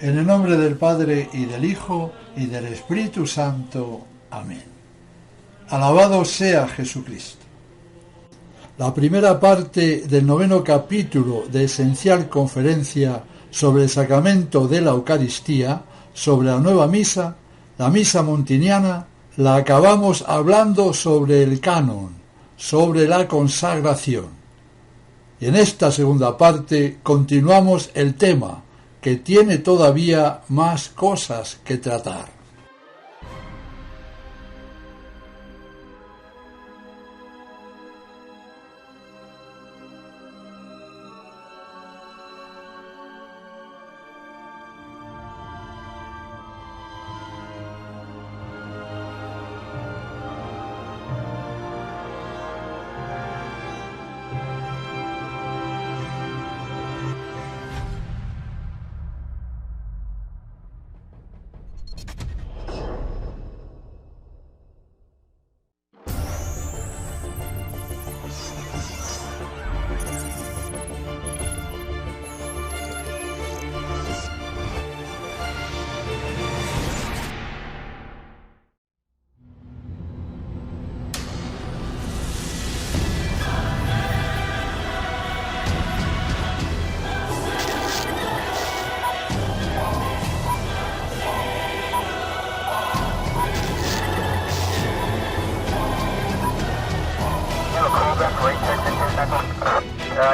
En el nombre del Padre, y del Hijo, y del Espíritu Santo. Amén. Alabado sea Jesucristo. La primera parte del 9º capítulo de Esencial Conferencia sobre el Sacramento de la Eucaristía, sobre la nueva misa, la misa montiniana, la acabamos hablando sobre el canon, sobre la consagración. Y en esta segunda parte continuamos el tema, que tiene todavía más cosas que tratar.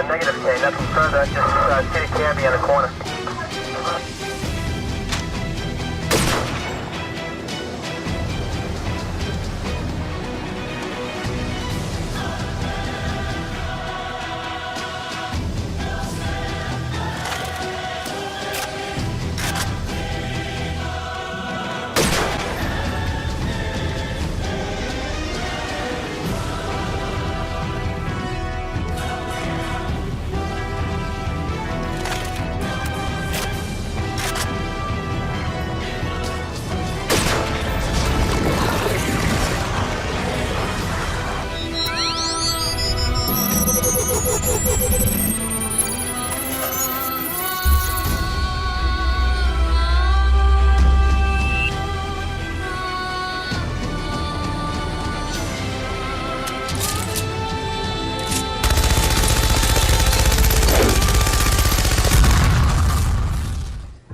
Negative K, nothing further, just city candy on the corner.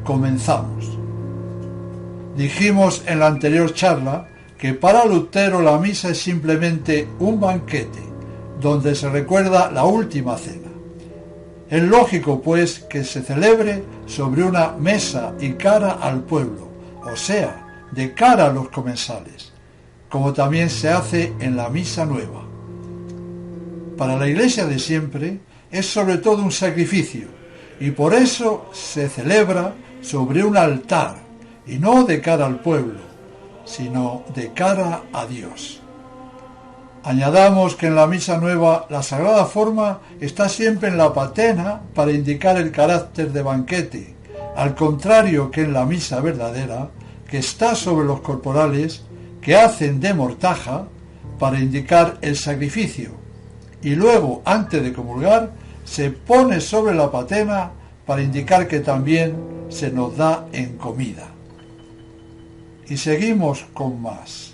Comenzamos. Dijimos en la anterior charla que para Lutero la misa es simplemente un banquete donde se recuerda la última cena. Es lógico, pues, que se celebre sobre una mesa y cara al pueblo, o sea, de cara a los comensales, como también se hace en la misa nueva. Para la Iglesia de siempre es sobre todo un sacrificio, y por eso se celebra sobre un altar, y no de cara al pueblo, sino de cara a Dios. Añadamos que en la misa nueva la sagrada forma está siempre en la patena para indicar el carácter de banquete, al contrario que en la misa verdadera, que está sobre los corporales, que hacen de mortaja para indicar el sacrificio, y luego, antes de comulgar, se pone sobre la patena para indicar que también se nos da en comida. Y seguimos con más.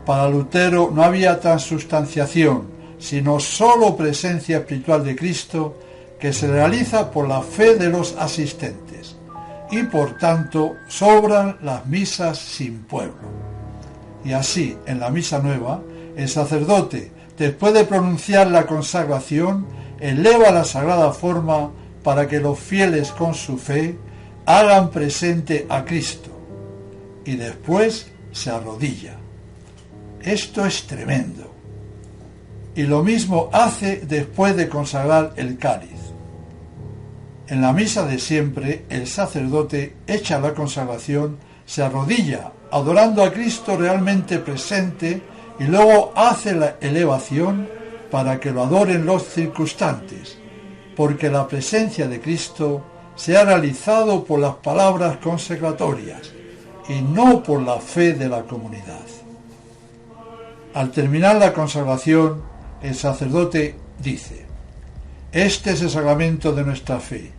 Para Lutero no había transubstanciación, sino sólo presencia espiritual de Cristo, que se realiza por la fe de los asistentes, y por tanto sobran las misas sin pueblo. Y así, en la misa nueva, el sacerdote, después de pronunciar la consagración, eleva la sagrada forma para que los fieles con su fe hagan presente a Cristo, y después se arrodilla. Esto es tremendo. Y lo mismo hace después de consagrar el cáliz. En la misa de siempre, el sacerdote echa la consagración, se arrodilla, adorando a Cristo realmente presente, y luego hace la elevación para que lo adoren los circunstantes, porque la presencia de Cristo se ha realizado por las palabras consecratorias y no por la fe de la comunidad. Al terminar la consagración, el sacerdote dice: este es el sacramento de nuestra fe,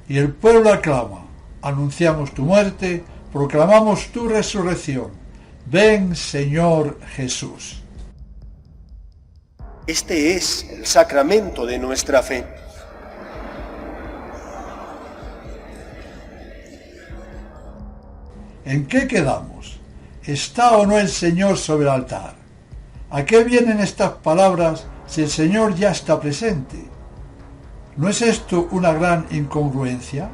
y el pueblo aclama: anunciamos tu muerte, proclamamos tu resurrección. Ven, Señor Jesús. Este es el sacramento de nuestra fe. ¿En qué quedamos? ¿Está o no el Señor sobre el altar? ¿A qué vienen estas palabras si el Señor ya está presente? ¿No es esto una gran incongruencia?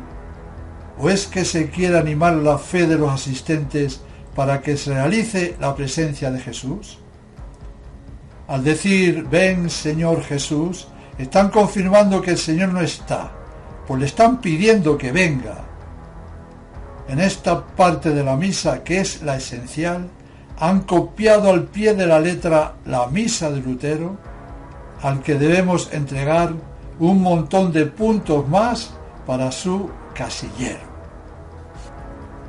¿O es que se quiere animar la fe de los asistentes para que se realice la presencia de Jesús? Al decir ven Señor Jesús, están confirmando que el Señor no está, pues le están pidiendo que venga. En esta parte de la misa, que es la esencial, han copiado al pie de la letra la misa de Lutero, al que debemos entregar un montón de puntos más para su casillero.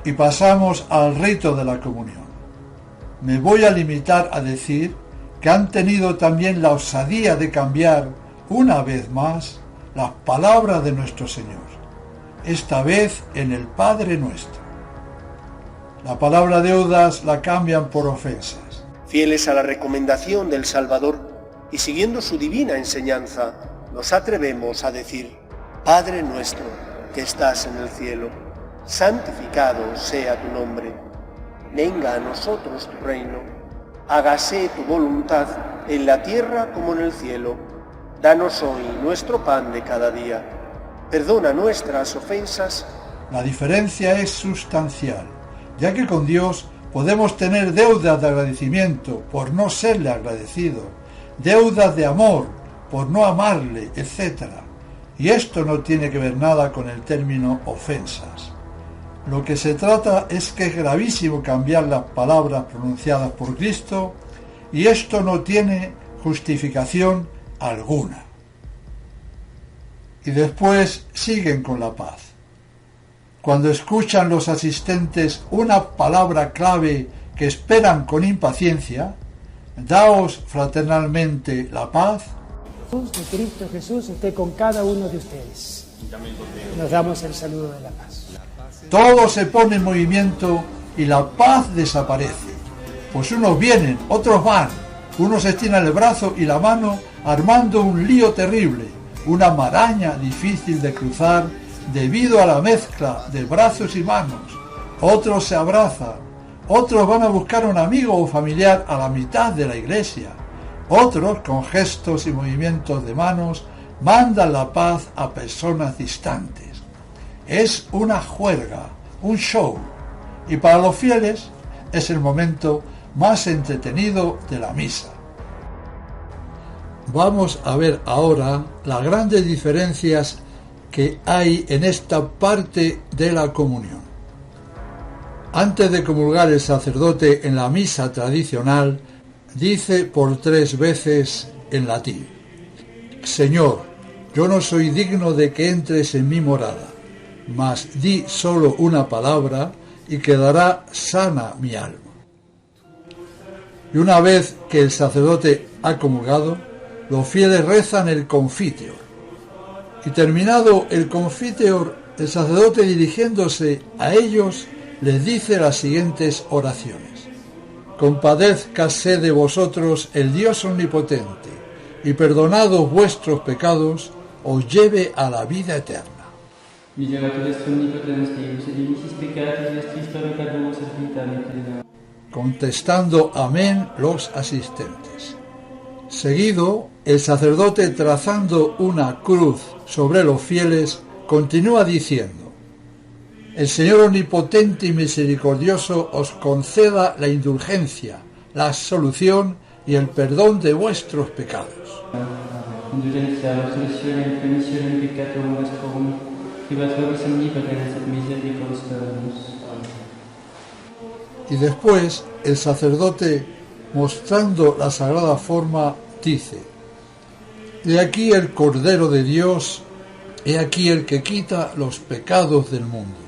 Y pasamos al rito de la comunión. Me voy a limitar a decir que han tenido también la osadía de cambiar una vez más las palabras de nuestro Señor, esta vez en el Padre Nuestro. La palabra deudas la cambian por ofensas. Fieles a la recomendación del Salvador y siguiendo su divina enseñanza, nos atrevemos a decir: Padre nuestro que estás en el cielo, santificado sea tu nombre. Venga a nosotros tu reino. Hágase tu voluntad en la tierra como en el cielo. Danos hoy nuestro pan de cada día. Perdona nuestras ofensas. La diferencia es sustancial, ya que con Dios podemos tener deudas de agradecimiento por no serle agradecido, deudas de amor por no amarle, etc. Y esto no tiene que ver nada con el término ofensas. Lo que se trata es que es gravísimo cambiar las palabras pronunciadas por Cristo, y esto no tiene justificación alguna. Y después siguen con la paz. Cuando escuchan los asistentes una palabra clave que esperan con impaciencia: daos fraternalmente la paz. De Cristo Jesús esté con cada uno de ustedes. Nos damos el saludo de la paz. Todo se pone en movimiento y la paz desaparece. Pues unos vienen, otros van, unos estiran el brazo y la mano armando un lío terrible, una maraña difícil de cruzar debido a la mezcla de brazos y manos. Otros se abrazan, otros van a buscar a un amigo o familiar a la mitad de la iglesia, otros con gestos y movimientos de manos mandan la paz a personas distantes. Es una juerga, un show, y para los fieles es el momento más entretenido de la misa. Vamos a ver ahora las grandes diferencias que hay en esta parte de la comunión. Antes de comulgar, el sacerdote en la misa tradicional dice por 3 veces en latín: Señor, yo no soy digno de que entres en mi morada, mas di solo una palabra y quedará sana mi alma. Y una vez que el sacerdote ha comulgado, los fieles rezan el Confiteor. Y terminado el Confiteor, el sacerdote, dirigiéndose a ellos, les dice las siguientes oraciones: compadézcase de vosotros el Dios omnipotente, y perdonados vuestros pecados, os lleve a la vida eterna. Contestando amén los asistentes. Seguido, el sacerdote, trazando una cruz sobre los fieles, continúa diciendo: el Señor omnipotente y misericordioso os conceda la indulgencia, la absolución y el perdón de vuestros pecados. Y después el sacerdote, mostrando la sagrada forma, dice: He aquí el Cordero de Dios, he aquí el que quita los pecados del mundo.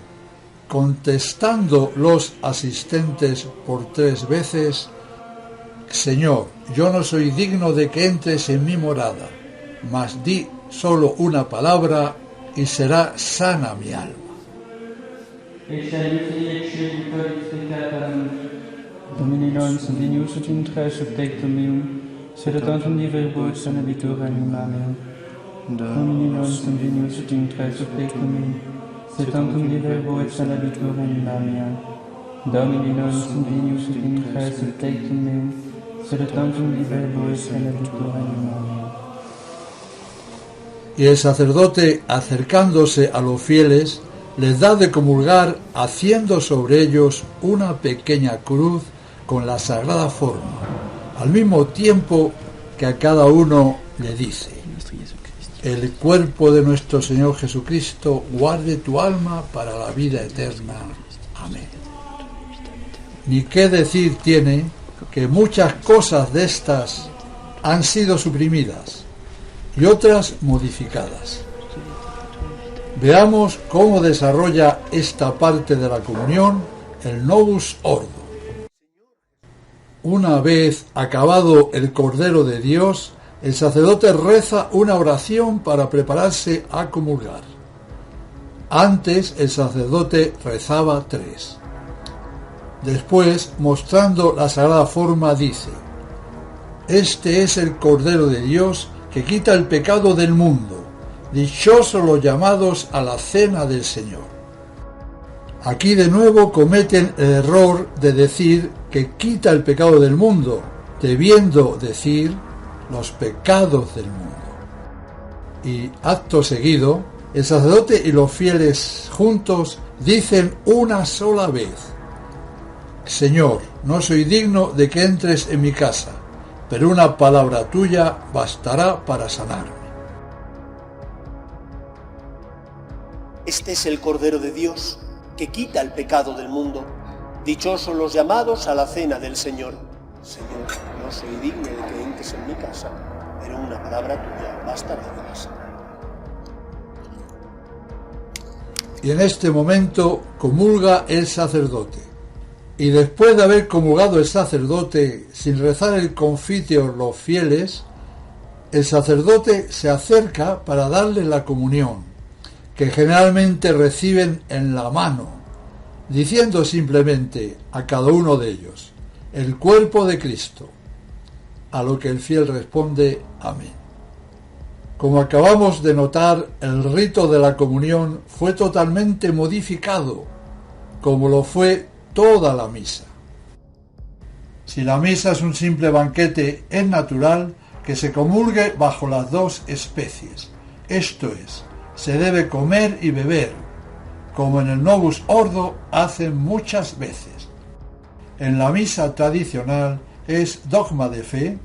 Contestando los asistentes por 3 veces: Señor, yo no soy digno de que entres en mi morada, mas di solo una palabra y será sana mi alma. Domini non venius ut in tres subtectum meum, sed tantum nivel voix sanabitur anima mea. Domini non venius ut in tres subtectum meum, sed tantum nivel voix sanabitur anima mea. Domini non venius ut in tres subtectum meum, sed tantum nivel voix sanabitur anima mea. Y el sacerdote, acercándose a los fieles, les da de comulgar haciendo sobre ellos una pequeña cruz con la sagrada forma, al mismo tiempo que a cada uno le dice: el cuerpo de nuestro Señor Jesucristo guarde tu alma para la vida eterna. Amén. Ni qué decir tiene que muchas cosas de estas han sido suprimidas y otras modificadas. Veamos cómo desarrolla esta parte de la comunión el Novus Ordo. Una vez acabado el Cordero de Dios, el sacerdote reza una oración para prepararse a comulgar. Antes el sacerdote rezaba 3. Después, mostrando la sagrada forma, dice: Este es el Cordero de Dios que quita el pecado del mundo. Dichosos los llamados a la cena del Señor. Aquí de nuevo cometen el error de decir que quita el pecado del mundo, debiendo decir los pecados del mundo. Y acto seguido, el sacerdote y los fieles juntos dicen una sola vez: Señor, no soy digno de que entres en mi casa, pero una palabra tuya bastará para sanarme. Este es el Cordero de Dios, que quita el pecado del mundo. Dichosos los llamados a la cena del Señor. Señor, no soy digno de que entres en mi casa, pero una palabra tuya bastará para sanarme. Y en este momento comulga el sacerdote. Y después de haber comulgado el sacerdote, sin rezar el Confiteor los fieles, el sacerdote se acerca para darles la comunión, que generalmente reciben en la mano, diciendo simplemente a cada uno de ellos: el cuerpo de Cristo, a lo que el fiel responde: amén. Como acabamos de notar, el rito de la comunión fue totalmente modificado, como lo fue toda la misa. Si la misa es un simple banquete, es natural que se comulgue bajo las 2 especies, esto es, se debe comer y beber, como en el Novus Ordo hacen muchas veces. En la misa tradicional es dogma de fe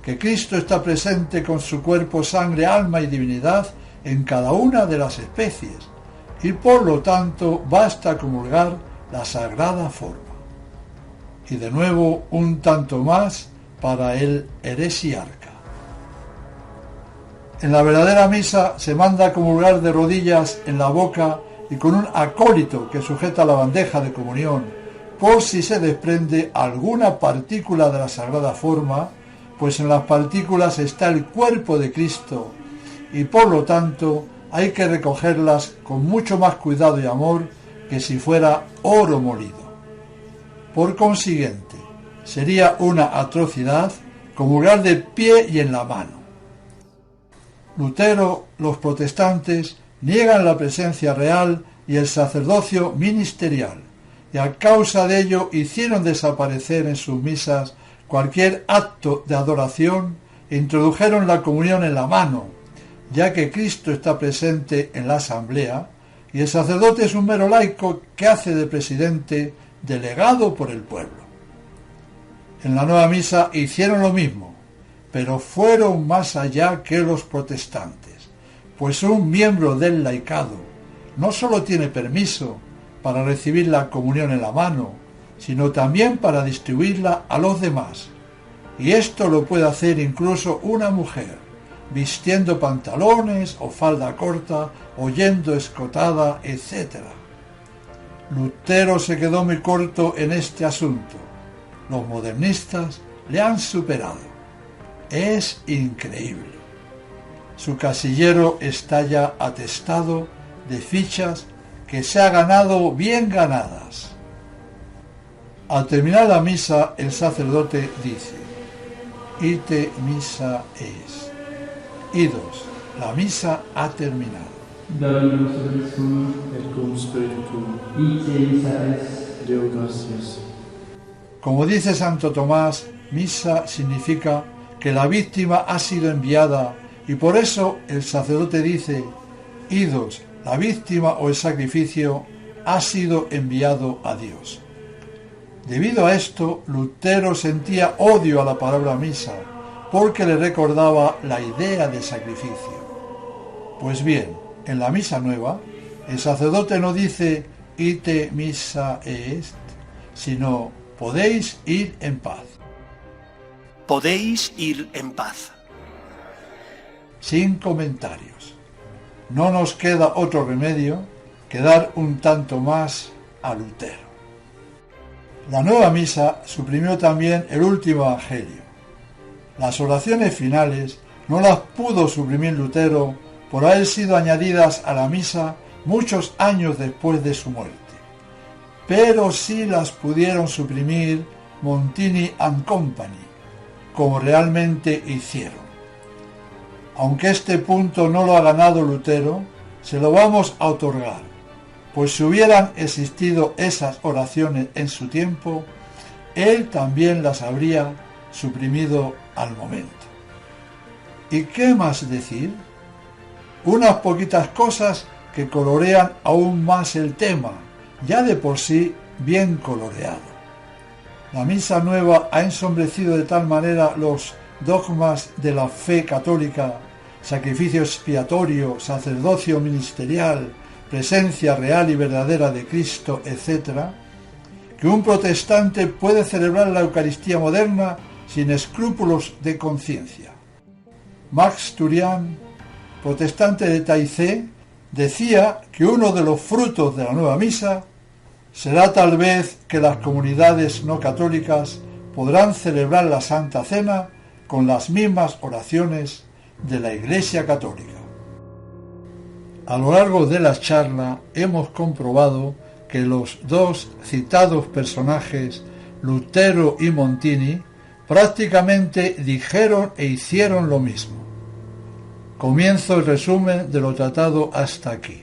que Cristo está presente con su cuerpo, sangre, alma y divinidad en cada una de las especies, y por lo tanto basta comulgar la sagrada forma. Y de nuevo un tanto más para el heresiarca. En la verdadera misa se manda a comulgar de rodillas en la boca y con un acólito que sujeta la bandeja de comunión, por si se desprende alguna partícula de la sagrada forma, pues en las partículas está el cuerpo de Cristo y por lo tanto hay que recogerlas con mucho más cuidado y amor que si fuera oro molido. Por consiguiente, sería una atrocidad comulgar de pie y en la mano. Lutero, los protestantes, niegan la presencia real y el sacerdocio ministerial, y a causa de ello hicieron desaparecer en sus misas cualquier acto de adoración e introdujeron la comunión en la mano, ya que Cristo está presente en la asamblea y el sacerdote es un mero laico que hace de presidente delegado por el pueblo. En la nueva misa hicieron lo mismo, pero fueron más allá que los protestantes, pues un miembro del laicado no solo tiene permiso para recibir la comunión en la mano, sino también para distribuirla a los demás. Y esto lo puede hacer incluso una mujer, vistiendo pantalones o falda corta, o yendo escotada, etc. Lutero se quedó muy corto en este asunto. Los modernistas le han superado. Es increíble. Su casillero está ya atestado de fichas que se ha ganado bien ganadas. Al terminar la misa, el sacerdote dice: Ite missa est. Idos, la misa ha terminado. Dominus vobiscum, et cum spiritu tuum. Ite missa est. Deo gratias. Como dice Santo Tomás, misa significa que la víctima ha sido enviada, y por eso el sacerdote dice: Idos, la víctima o el sacrificio ha sido enviado a Dios. Debido a esto, Lutero sentía odio a la palabra misa, porque le recordaba la idea de sacrificio. Pues bien, en la misa nueva, el sacerdote no dice ite missa est, sino podéis ir en paz. Podéis ir en paz. Sin comentarios. No nos queda otro remedio que dar un tanto más a Lutero. La nueva misa suprimió también el último evangelio. Las oraciones finales no las pudo suprimir Lutero por haber sido añadidas a la misa muchos años después de su muerte. Pero sí las pudieron suprimir Montini and Company, como realmente hicieron. Aunque este punto no lo ha ganado Lutero, se lo vamos a otorgar, pues si hubieran existido esas oraciones en su tiempo, él también las habría suprimido al momento. ¿Y qué más decir? Unas poquitas cosas que colorean aún más el tema, ya de por sí bien coloreado. La misa nueva ha ensombrecido de tal manera los dogmas de la fe católica, sacrificio expiatorio, sacerdocio ministerial, presencia real y verdadera de Cristo, etc., que un protestante puede celebrar la Eucaristía moderna sin escrúpulos de conciencia. Max Turian, protestante de Taizé, decía que uno de los frutos de la nueva misa será tal vez que las comunidades no católicas podrán celebrar la Santa Cena con las mismas oraciones de la Iglesia Católica. A lo largo de la charla hemos comprobado que los dos citados personajes, Lutero y Montini, prácticamente dijeron e hicieron lo mismo. Comienzo el resumen de lo tratado hasta aquí.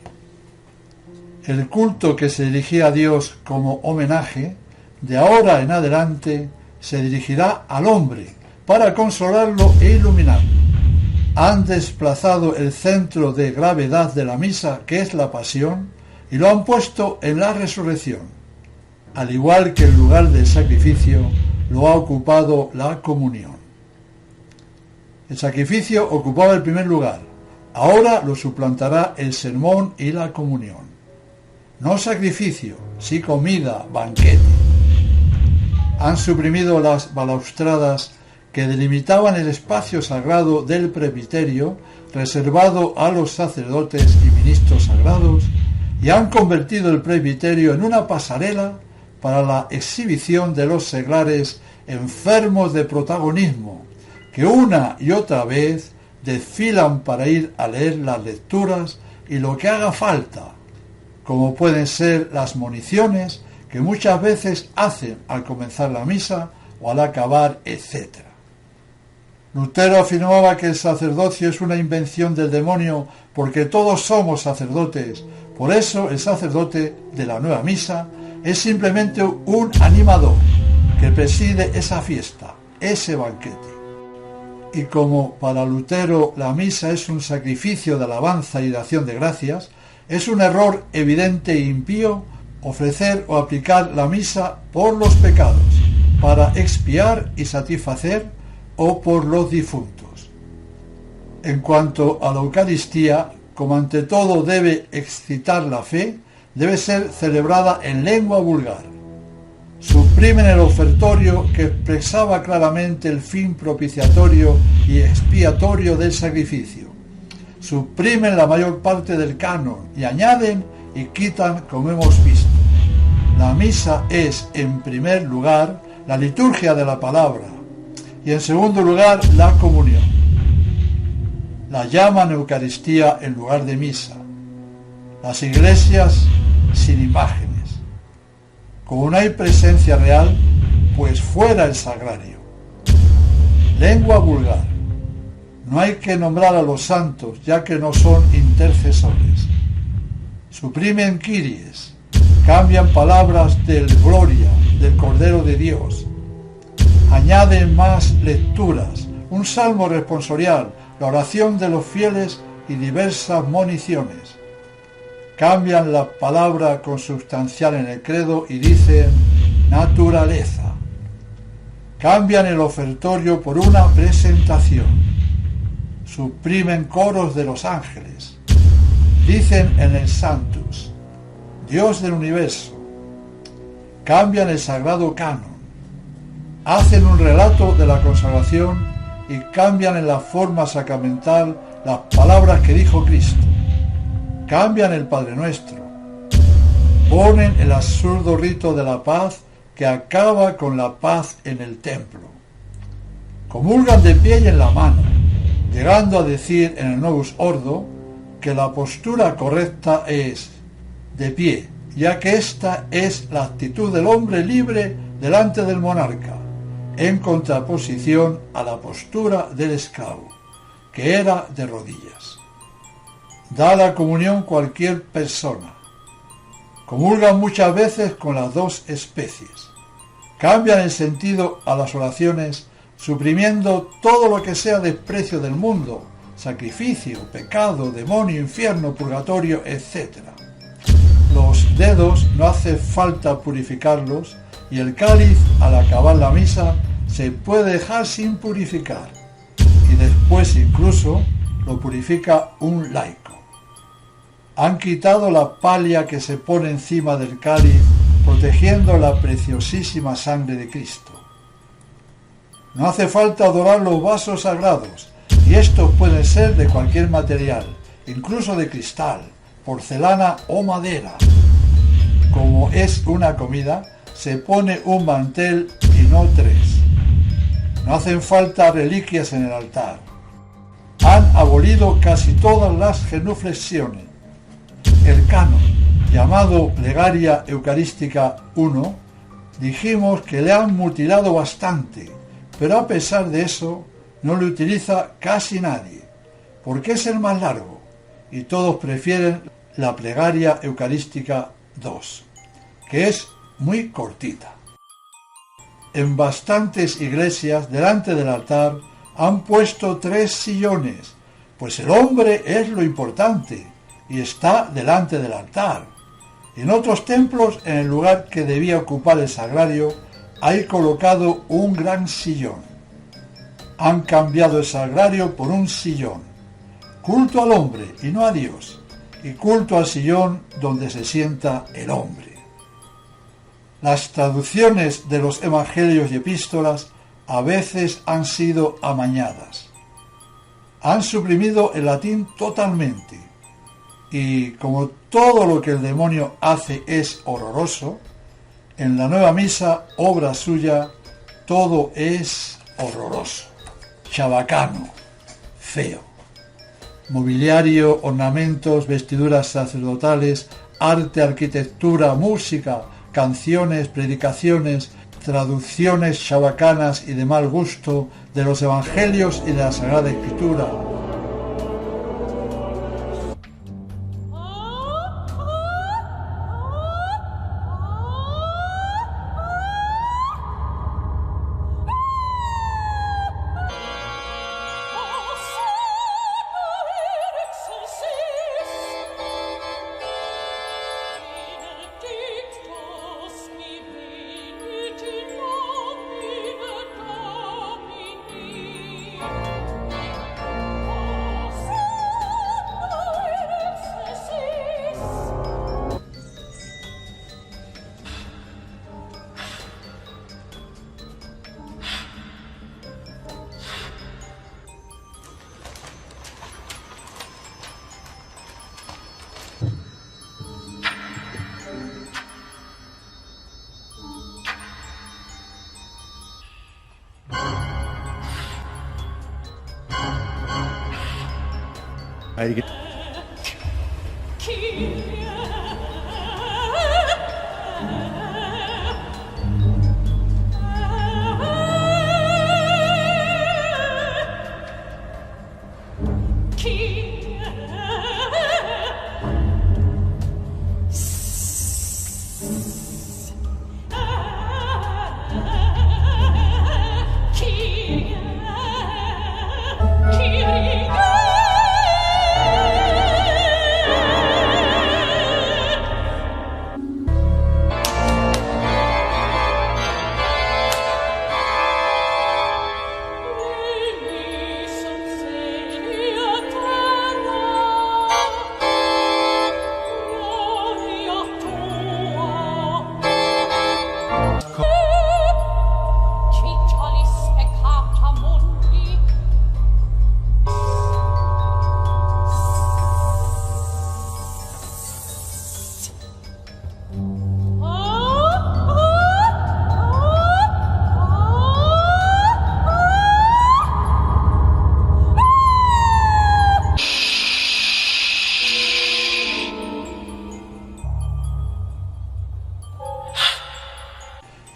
El culto que se dirigía a Dios como homenaje, de ahora en adelante, se dirigirá al hombre para consolarlo e iluminarlo. Han desplazado el centro de gravedad de la misa, que es la pasión, y lo han puesto en la resurrección, al igual que el lugar del sacrificio lo ha ocupado la comunión. El sacrificio ocupaba el primer lugar, ahora lo suplantará el sermón y la comunión. No sacrificio, sí comida, banquete. Han suprimido las balaustradas que delimitaban el espacio sagrado del presbiterio reservado a los sacerdotes y ministros sagrados y han convertido el presbiterio en una pasarela para la exhibición de los seglares enfermos de protagonismo que una y otra vez desfilan para ir a leer las lecturas y lo que haga falta, como pueden ser las moniciones que muchas veces hacen al comenzar la misa o al acabar, etc. Lutero afirmaba que el sacerdocio es una invención del demonio porque todos somos sacerdotes. Por eso el sacerdote de la nueva misa es simplemente un animador que preside esa fiesta, ese banquete. Y como para Lutero la misa es un sacrificio de alabanza y de acción de gracias, es un error evidente e impío ofrecer o aplicar la misa por los pecados, para expiar y satisfacer o por los difuntos. En cuanto a la Eucaristía, como ante todo debe excitar la fe, debe ser celebrada en lengua vulgar. Suprimen el ofertorio que expresaba claramente el fin propiciatorio y expiatorio del sacrificio. Suprimen la mayor parte del canon y añaden y quitan, como hemos visto. La misa es, en primer lugar, la liturgia de la palabra y, en segundo lugar, la comunión. La llaman Eucaristía en lugar de misa. Las iglesias sin imágenes. Como no hay presencia real, pues fuera el sagrario. Lengua vulgar. No hay que nombrar a los santos, ya que no son intercesores. Suprimen Kyries. Cambian palabras del Gloria, del Cordero de Dios. Añaden más lecturas, un salmo responsorial, la oración de los fieles y diversas moniciones. Cambian la palabra consubstancial en el credo y dicen naturaleza. Cambian el ofertorio por una presentación. Suprimen coros de los ángeles. Dicen en el Sanctus, Dios del universo. Cambian el sagrado canon. Hacen un relato de la consagración y cambian en la forma sacramental las palabras que dijo Cristo. Cambian el Padre Nuestro. Ponen el absurdo rito de la paz que acaba con la paz en el templo. Comulgan de pie y en la mano, llegando a decir en el Novus Ordo que la postura correcta es de pie, ya que esta es la actitud del hombre libre delante del monarca, en contraposición a la postura del esclavo, que era de rodillas. Da la comunión cualquier persona. Comulgan muchas veces con las dos especies. Cambian el sentido a las oraciones, suprimiendo todo lo que sea desprecio del mundo, sacrificio, pecado, demonio, infierno, purgatorio, etc. Los dedos no hace falta purificarlos y el cáliz, al acabar la misa, se puede dejar sin purificar y después incluso lo purifica un laico. Han quitado la palia que se pone encima del cáliz, protegiendo la preciosísima sangre de Cristo. No hace falta adorar los vasos sagrados, y estos pueden ser de cualquier material, incluso de cristal, porcelana o madera. Como es una comida, se pone un mantel y no tres. No hacen falta reliquias en el altar. Han abolido casi todas las genuflexiones. El canon, llamado Plegaria Eucarística I, dijimos que le han mutilado bastante, pero a pesar de eso no lo utiliza casi nadie, porque es el más largo, y todos prefieren la Plegaria Eucarística II, que es muy cortita. En bastantes iglesias, delante del altar, han puesto 3 sillones, pues el hombre es lo importante, y está delante del altar. En otros templos, en el lugar que debía ocupar el sagrario, hay colocado un gran sillón. Han cambiado el sagrario por un sillón. Culto al hombre y no a Dios, y culto al sillón donde se sienta el hombre. Las traducciones de los evangelios y epístolas a veces han sido amañadas. Han suprimido el latín totalmente. Y como todo lo que el demonio hace es horroroso, en la nueva misa, obra suya, todo es horroroso, chabacano, feo. Mobiliario, ornamentos, vestiduras sacerdotales, arte, arquitectura, música, canciones, predicaciones, traducciones chabacanas y de mal gusto de los evangelios y de la Sagrada Escritura.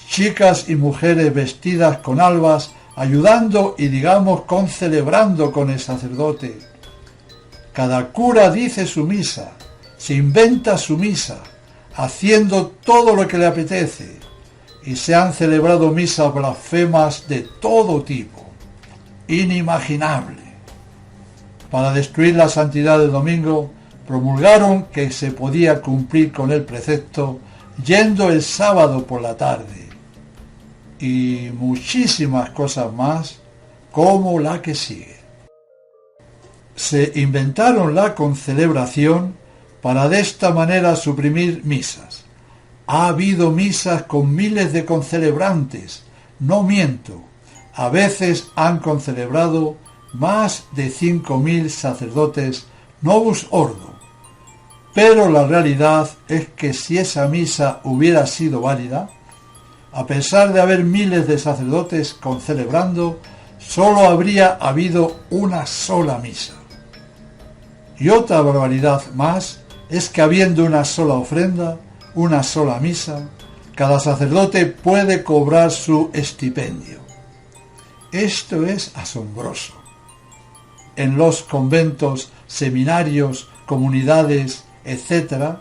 Chicas y mujeres vestidas con albas, ayudando y digamos concelebrando con el sacerdote. Cada cura dice su misa, se inventa su misa, haciendo todo lo que le apetece, y se han celebrado misas blasfemas de todo tipo, inimaginable. Para destruir la santidad del domingo, promulgaron que se podía cumplir con el precepto yendo el sábado por la tarde, y muchísimas cosas más como la que sigue. Se inventaron la concelebración para de esta manera suprimir misas. Ha habido misas con miles de concelebrantes, no miento, a veces han concelebrado más de 5.000 sacerdotes novus ordo, pero la realidad es que si esa misa hubiera sido válida, a pesar de haber miles de sacerdotes concelebrando, solo habría habido una sola misa. Y otra barbaridad más es que habiendo una sola ofrenda, una sola misa, cada sacerdote puede cobrar su estipendio. Esto es asombroso. En los conventos, seminarios, comunidades, etc.,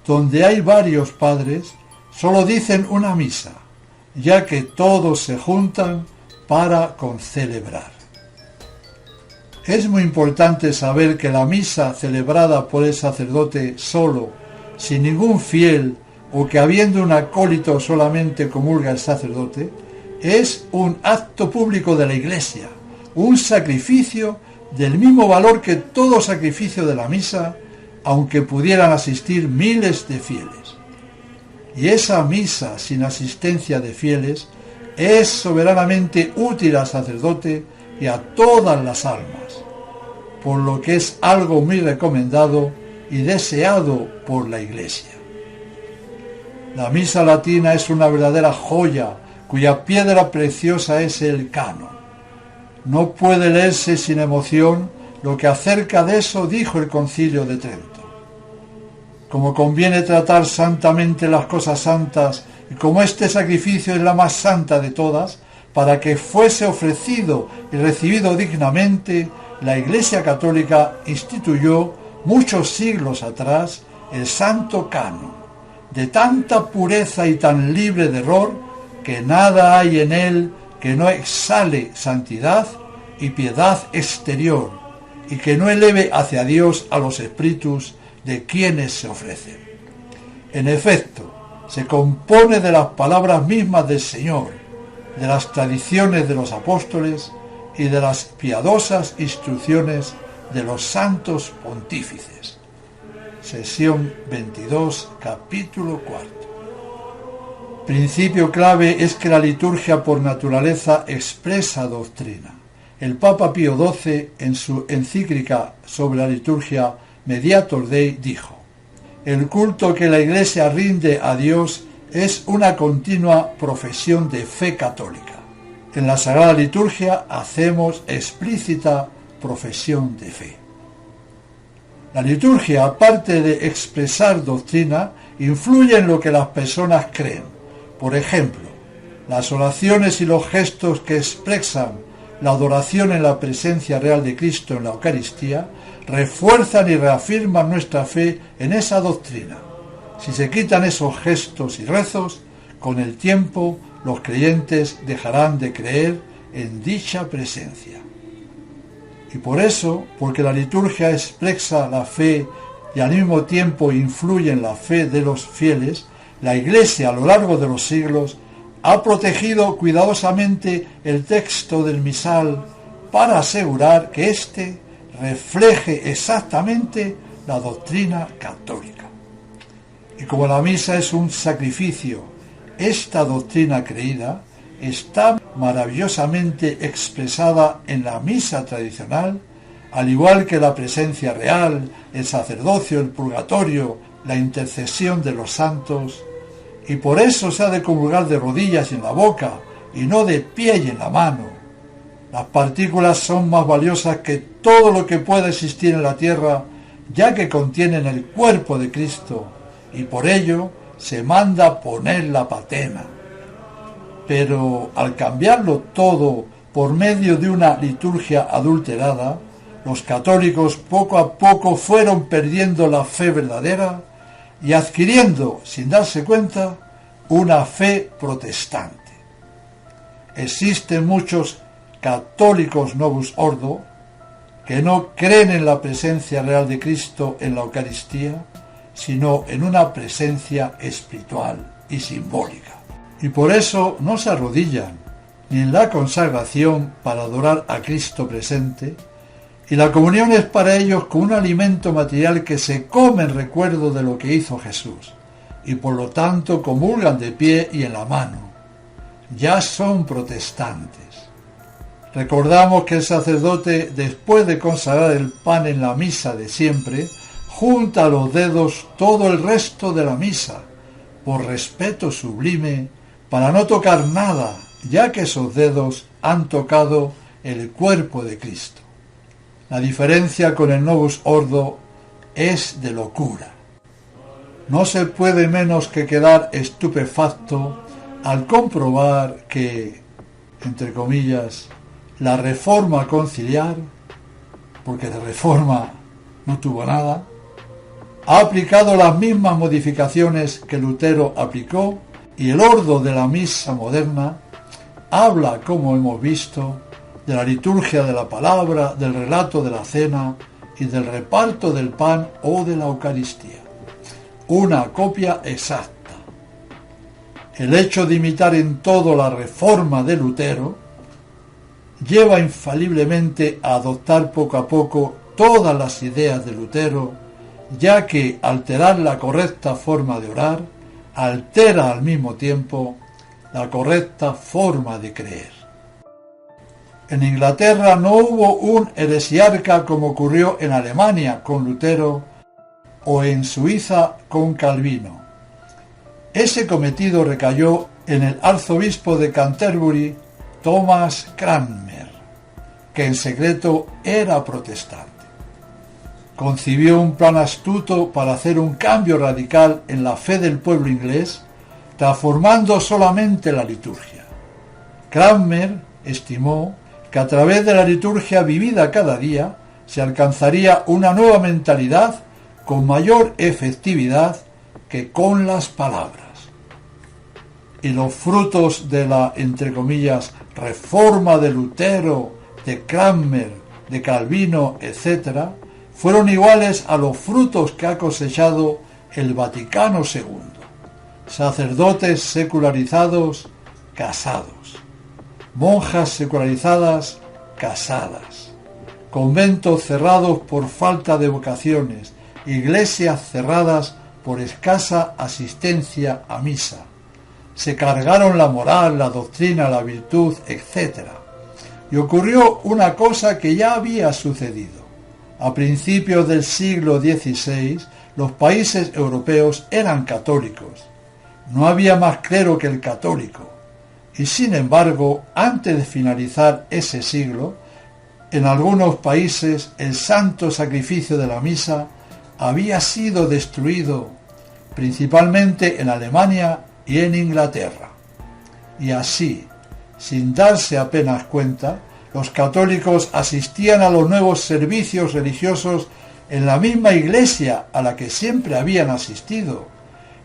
donde hay varios padres, solo dicen una misa, ya que todos se juntan para concelebrar. Es muy importante saber que la misa celebrada por el sacerdote solo, sin ningún fiel, o que habiendo un acólito solamente comulga el sacerdote, es un acto público de la Iglesia, un sacrificio del mismo valor que todo sacrificio de la misa, aunque pudieran asistir miles de fieles. Y esa misa sin asistencia de fieles es soberanamente útil al sacerdote y a todas las almas, por lo que es algo muy recomendado y deseado por la Iglesia. La misa latina es una verdadera joya cuya piedra preciosa es el canon. No puede leerse sin emoción lo que acerca de eso dijo el Concilio de Trento. Como conviene tratar santamente las cosas santas, y como este sacrificio es la más santa de todas, para que fuese ofrecido y recibido dignamente, la Iglesia Católica instituyó muchos siglos atrás el Santo Canon, de tanta pureza y tan libre de error que nada hay en él que no exhale santidad y piedad exterior, y que no eleve hacia Dios a los espíritus de quienes se ofrecen. En efecto, se compone de las palabras mismas del Señor, de las tradiciones de los apóstoles y de las piadosas instrucciones de los santos pontífices. Sesión 22, capítulo 4. Principio clave es que la liturgia por naturaleza expresa doctrina. El Papa Pío XII, en su encíclica sobre la liturgia Mediator Dei, dijo: el culto que la Iglesia rinde a Dios es una continua profesión de fe católica. En la Sagrada Liturgia hacemos explícita profesión de fe. La liturgia, aparte de expresar doctrina, influye en lo que las personas creen. Por ejemplo, las oraciones y los gestos que expresan la adoración en la presencia real de Cristo en la Eucaristía refuerzan y reafirman nuestra fe en esa doctrina. Si se quitan esos gestos y rezos, con el tiempo los creyentes dejarán de creer en dicha presencia. Y por eso, porque la liturgia expresa la fe y al mismo tiempo influye en la fe de los fieles, la Iglesia a lo largo de los siglos ha protegido cuidadosamente el texto del misal para asegurar que éste refleje exactamente la doctrina católica. Y como la misa es un sacrificio, esta doctrina creída está maravillosamente expresada en la misa tradicional, al igual que la presencia real, el sacerdocio, el purgatorio, la intercesión de los santos, y por eso se ha de comulgar de rodillas y en la boca, y no de pie y en la mano. Las partículas son más valiosas que todo lo que pueda existir en la tierra, ya que contienen el cuerpo de Cristo, y por ello se manda poner la patena. Pero al cambiarlo todo por medio de una liturgia adulterada, los católicos poco a poco fueron perdiendo la fe verdadera y adquiriendo, sin darse cuenta, una fe protestante. Existen muchos católicos novus ordo que no creen en la presencia real de Cristo en la Eucaristía, sino en una presencia espiritual y simbólica. Y por eso no se arrodillan ni en la consagración para adorar a Cristo presente, y la comunión es para ellos como un alimento material que se come en recuerdo de lo que hizo Jesús, y por lo tanto comulgan de pie y en la mano. Ya son protestantes. Recordamos que el sacerdote, después de consagrar el pan en la misa de siempre, junta a los dedos todo el resto de la misa, por respeto sublime, para no tocar nada, ya que esos dedos han tocado el cuerpo de Cristo. La diferencia con el Novus Ordo es de locura. No se puede menos que quedar estupefacto al comprobar que, entre comillas, la reforma conciliar, porque de reforma no tuvo nada, ha aplicado las mismas modificaciones que Lutero aplicó, y el ordo de la misa moderna habla, como hemos visto, de la liturgia de la palabra, del relato de la cena y del reparto del pan o de la Eucaristía. Una copia exacta. El hecho de imitar en todo la reforma de Lutero lleva infaliblemente a adoptar poco a poco todas las ideas de Lutero, ya que alterar la correcta forma de orar altera al mismo tiempo la correcta forma de creer. En Inglaterra no hubo un heresiarca como ocurrió en Alemania con Lutero o en Suiza con Calvino. Ese cometido recayó en el arzobispo de Canterbury, Thomas Cranmer, que en secreto era protestante. Concibió un plan astuto para hacer un cambio radical en la fe del pueblo inglés, transformando solamente la liturgia. Cranmer estimó que a través de la liturgia vivida cada día se alcanzaría una nueva mentalidad con mayor efectividad que con las palabras. Y los frutos de la, entre comillas, reforma de Lutero, de Cranmer, de Calvino, etc., fueron iguales a los frutos que ha cosechado el Vaticano II. Sacerdotes secularizados, casados. Monjas secularizadas, casadas. Conventos cerrados por falta de vocaciones. Iglesias cerradas por escasa asistencia a misa. Se cargaron la moral, la doctrina, la virtud, etc. Y ocurrió una cosa que ya había sucedido. A principios del siglo XVI, los países europeos eran católicos. No había más clero que el católico. Y sin embargo, antes de finalizar ese siglo, en algunos países el santo sacrificio de la misa había sido destruido principalmente en Alemania y en Inglaterra. Y así, sin darse apenas cuenta, los católicos asistían a los nuevos servicios religiosos en la misma iglesia a la que siempre habían asistido,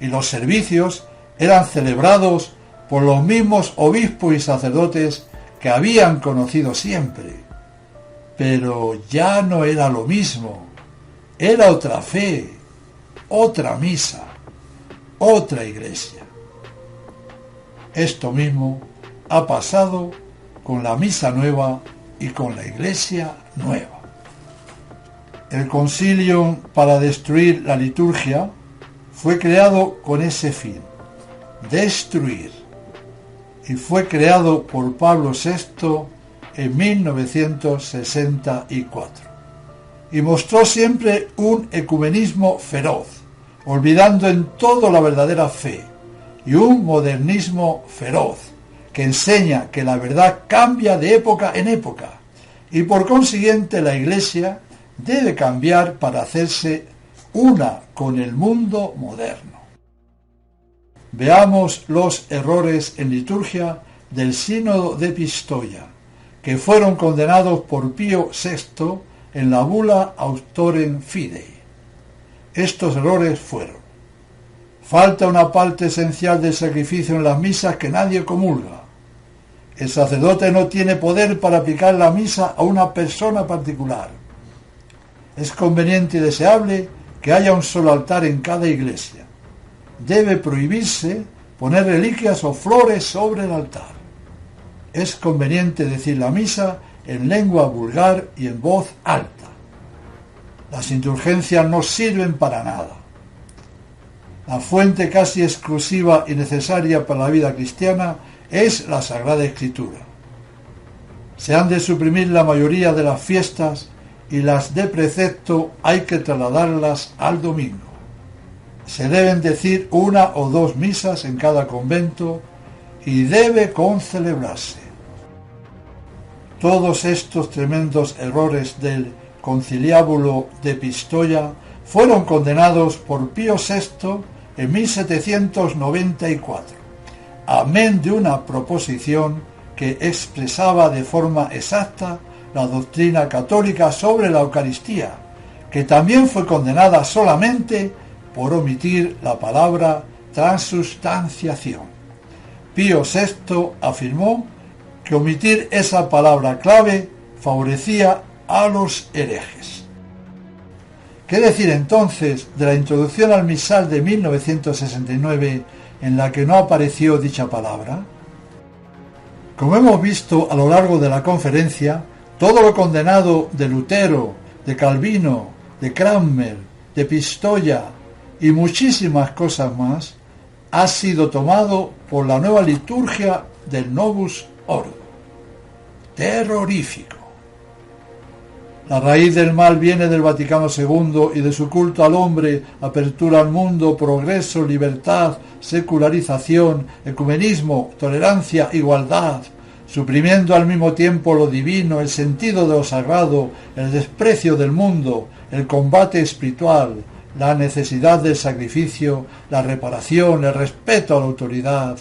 y los servicios eran celebrados por los mismos obispos y sacerdotes que habían conocido siempre. Pero ya no era lo mismo, era otra fe, otra misa, otra iglesia. Esto mismo ha pasado con la misa nueva y con la iglesia nueva. El concilio para destruir la liturgia fue creado con ese fin, destruir, y fue creado por Pablo VI en 1964, y mostró siempre un ecumenismo feroz, olvidando en todo la verdadera fe, y un modernismo feroz, que enseña que la verdad cambia de época en época, y por consiguiente la Iglesia debe cambiar para hacerse una con el mundo moderno. Veamos los errores en liturgia del Sínodo de Pistoia, que fueron condenados por Pío VI en la bula Auctorem Fidei. Estos errores fueron: falta una parte esencial del sacrificio en las misas que nadie comulga. El sacerdote no tiene poder para aplicar la misa a una persona particular. Es conveniente y deseable que haya un solo altar en cada iglesia. Debe prohibirse poner reliquias o flores sobre el altar. Es conveniente decir la misa en lengua vulgar y en voz alta. Las indulgencias no sirven para nada. La fuente casi exclusiva y necesaria para la vida cristiana es la Sagrada Escritura. Se han de suprimir la mayoría de las fiestas y las de precepto hay que trasladarlas al domingo. Se deben decir 1 o 2 misas en cada convento y debe concelebrarse. Todos estos tremendos errores del Conciliábulo de Pistoia fueron condenados por Pío VI en 1794, amén de una proposición que expresaba de forma exacta la doctrina católica sobre la Eucaristía, que también fue condenada solamente por omitir la palabra transubstanciación. Pío VI afirmó que omitir esa palabra clave favorecía a los herejes. ¿Qué decir entonces de la introducción al misal de 1969 en la que no apareció dicha palabra? Como hemos visto a lo largo de la conferencia, todo lo condenado de Lutero, de Calvino, de Cranmer, de Pistoia y muchísimas cosas más ha sido tomado por la nueva liturgia del Novus Ordo. Terrorífico. La raíz del mal viene del Vaticano II y de su culto al hombre, apertura al mundo, progreso, libertad, secularización, ecumenismo, tolerancia, igualdad, suprimiendo al mismo tiempo lo divino, el sentido de lo sagrado, el desprecio del mundo, el combate espiritual, la necesidad del sacrificio, la reparación, el respeto a la autoridad.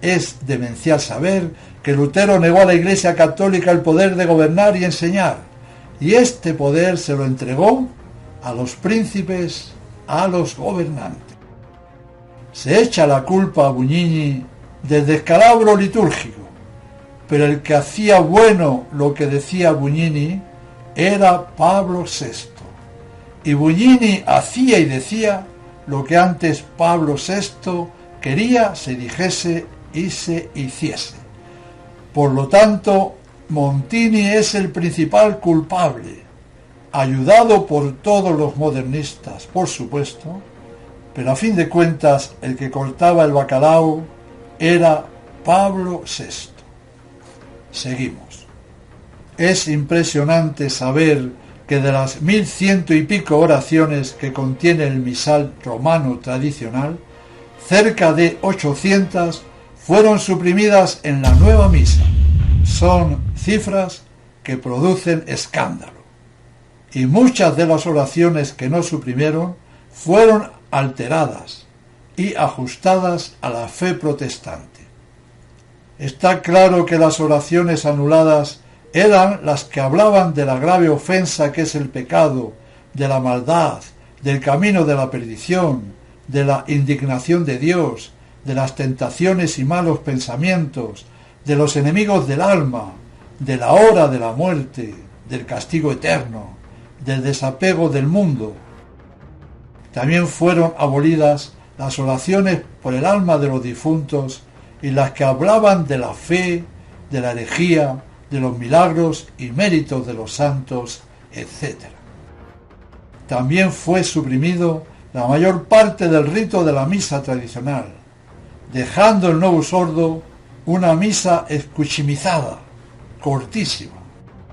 Es demencial saber que Lutero negó a la Iglesia Católica el poder de gobernar y enseñar, y este poder se lo entregó a los príncipes, a los gobernantes. Se echa la culpa a Bugnini del descalabro litúrgico, pero el que hacía bueno lo que decía Bugnini era Pablo VI, y Bugnini hacía y decía lo que antes Pablo VI quería se dijese y se hiciese. Por lo tanto, Montini es el principal culpable, ayudado por todos los modernistas, por supuesto, pero a fin de cuentas el que cortaba el bacalao era Pablo VI. Seguimos. Es impresionante saber que de las 1100 y pico oraciones que contiene el misal romano tradicional, cerca de 800 fueron suprimidas en la nueva misa. Son cifras que producen escándalo. y muchas de las oraciones que no suprimieron fueron alteradas y ajustadas a la fe protestante. Está claro que las oraciones anuladas eran las que hablaban de la grave ofensa que es el pecado, de la maldad, del camino de la perdición, de la indignación de Dios, de las tentaciones y malos pensamientos, de los enemigos del alma, de la hora de la muerte, del castigo eterno, del desapego del mundo. También fueron abolidas las oraciones por el alma de los difuntos y las que hablaban de la fe, de la herejía, de los milagros y méritos de los santos, etc. También fue suprimido la mayor parte del rito de la misa tradicional, dejando el Novus Ordo una misa escuchimizada, cortísima,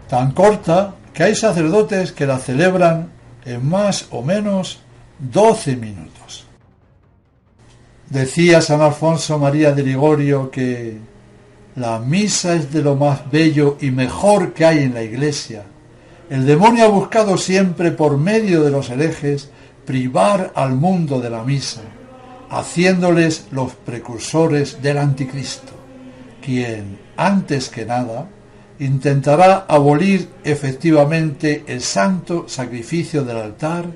tan corta que hay sacerdotes que la celebran en más o menos 12 minutos. Decía San Alfonso María de Ligorio que la misa es de lo más bello y mejor que hay en la Iglesia. El demonio ha buscado siempre por medio de los herejes privar al mundo de la misa, haciéndoles los precursores del anticristo, quien, antes que nada, intentará abolir efectivamente el santo sacrificio del altar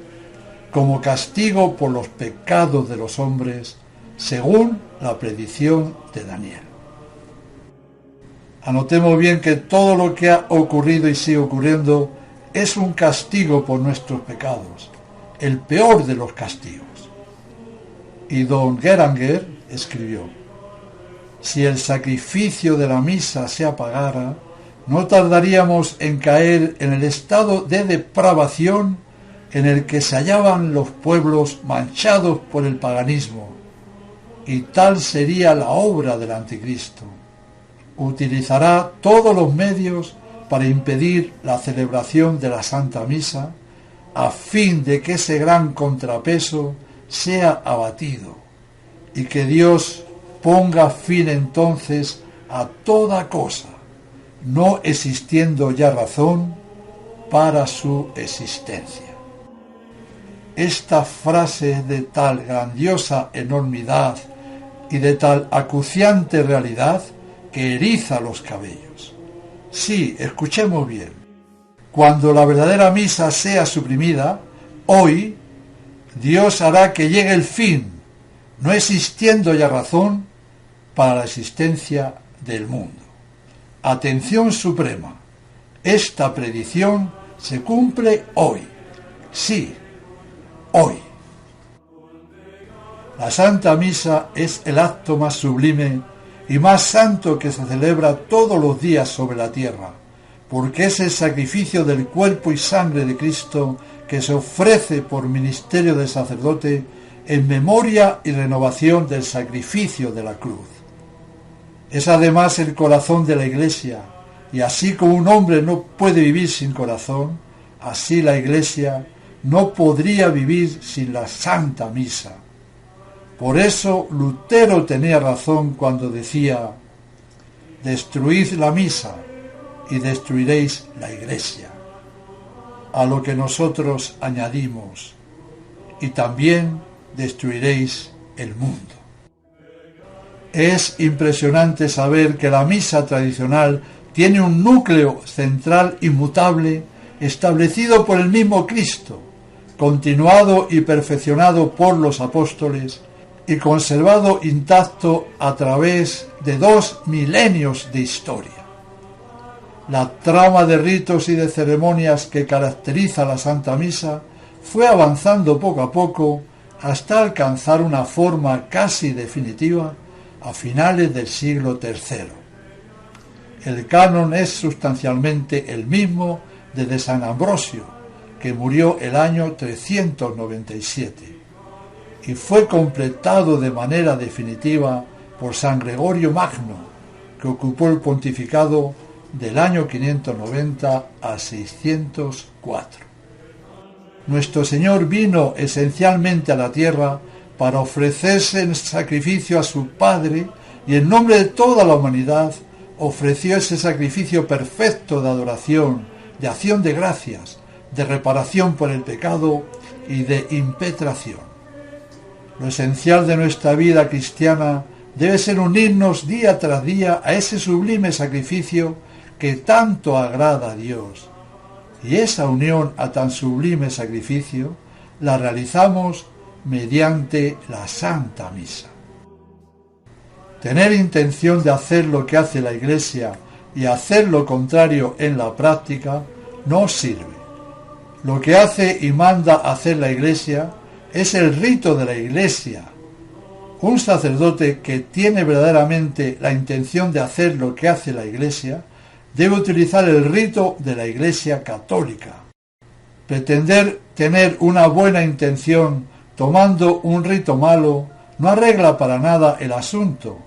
como castigo por los pecados de los hombres, según la predicción de Daniel. Anotemos bien que todo lo que ha ocurrido y sigue ocurriendo es un castigo por nuestros pecados, el peor de los castigos. Y don Geranger escribió: si el sacrificio de la misa se apagara, no tardaríamos en caer en el estado de depravación en el que se hallaban los pueblos manchados por el paganismo, y tal sería la obra del anticristo. Utilizará todos los medios para impedir la celebración de la Santa Misa, a fin de que ese gran contrapeso sea abatido y que Dios ponga fin entonces a toda cosa, no existiendo ya razón para su existencia. Esta frase es de tal grandiosa enormidad y de tal acuciante realidad que eriza los cabellos. Sí, escuchemos bien. Cuando la verdadera misa sea suprimida, hoy Dios hará que llegue el fin, no existiendo ya razón para la existencia del mundo. Atención suprema, esta predicción se cumple hoy. Sí, hoy. La Santa Misa es el acto más sublime y más santo que se celebra todos los días sobre la tierra, porque es el sacrificio del cuerpo y sangre de Cristo que se ofrece por ministerio del sacerdote en memoria y renovación del sacrificio de la cruz. Es además el corazón de la Iglesia, y así como un hombre no puede vivir sin corazón, así la Iglesia no podría vivir sin la Santa Misa. Por eso Lutero tenía razón cuando decía: destruid la misa y destruiréis la Iglesia. A lo que nosotros añadimos: y también destruiréis el mundo. Es impresionante saber que la misa tradicional tiene un núcleo central inmutable establecido por el mismo Cristo, continuado y perfeccionado por los apóstoles y conservado intacto a través de 2 milenios de historia. La trama de ritos y de ceremonias que caracteriza la Santa Misa fue avanzando poco a poco hasta alcanzar una forma casi definitiva a finales del siglo III. El canon es sustancialmente el mismo desde San Ambrosio, que murió el año 397, y fue completado de manera definitiva por San Gregorio Magno, que ocupó el pontificado del año 590 a 604. Nuestro Señor vino esencialmente a la tierra para ofrecerse en sacrificio a su Padre, y en nombre de toda la humanidad ofreció ese sacrificio perfecto de adoración, de acción de gracias, de reparación por el pecado y de impetración. Lo esencial de nuestra vida cristiana debe ser unirnos día tras día a ese sublime sacrificio que tanto agrada a Dios. Y esa unión a tan sublime sacrificio la realizamos mediante la Santa Misa. Tener intención de hacer lo que hace la Iglesia y hacer lo contrario en la práctica no sirve. Lo que hace y manda hacer la Iglesia es el rito de la Iglesia. Un sacerdote que tiene verdaderamente la intención de hacer lo que hace la Iglesia debe utilizar el rito de la Iglesia católica. Pretender tener una buena intención tomando un rito malo no arregla para nada el asunto,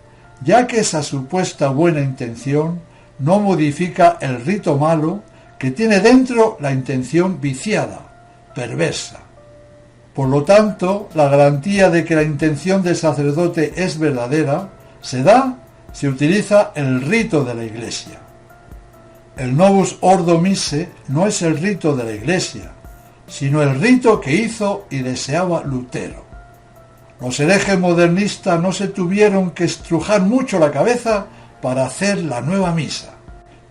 ya que esa supuesta buena intención no modifica el rito malo que tiene dentro la intención viciada, perversa. Por lo tanto, la garantía de que la intención del sacerdote es verdadera se da si utiliza el rito de la Iglesia. El Novus Ordo Missae no es el rito de la Iglesia, sino el rito que hizo y deseaba Lutero. Los herejes modernistas no se tuvieron que estrujar mucho la cabeza para hacer la nueva misa,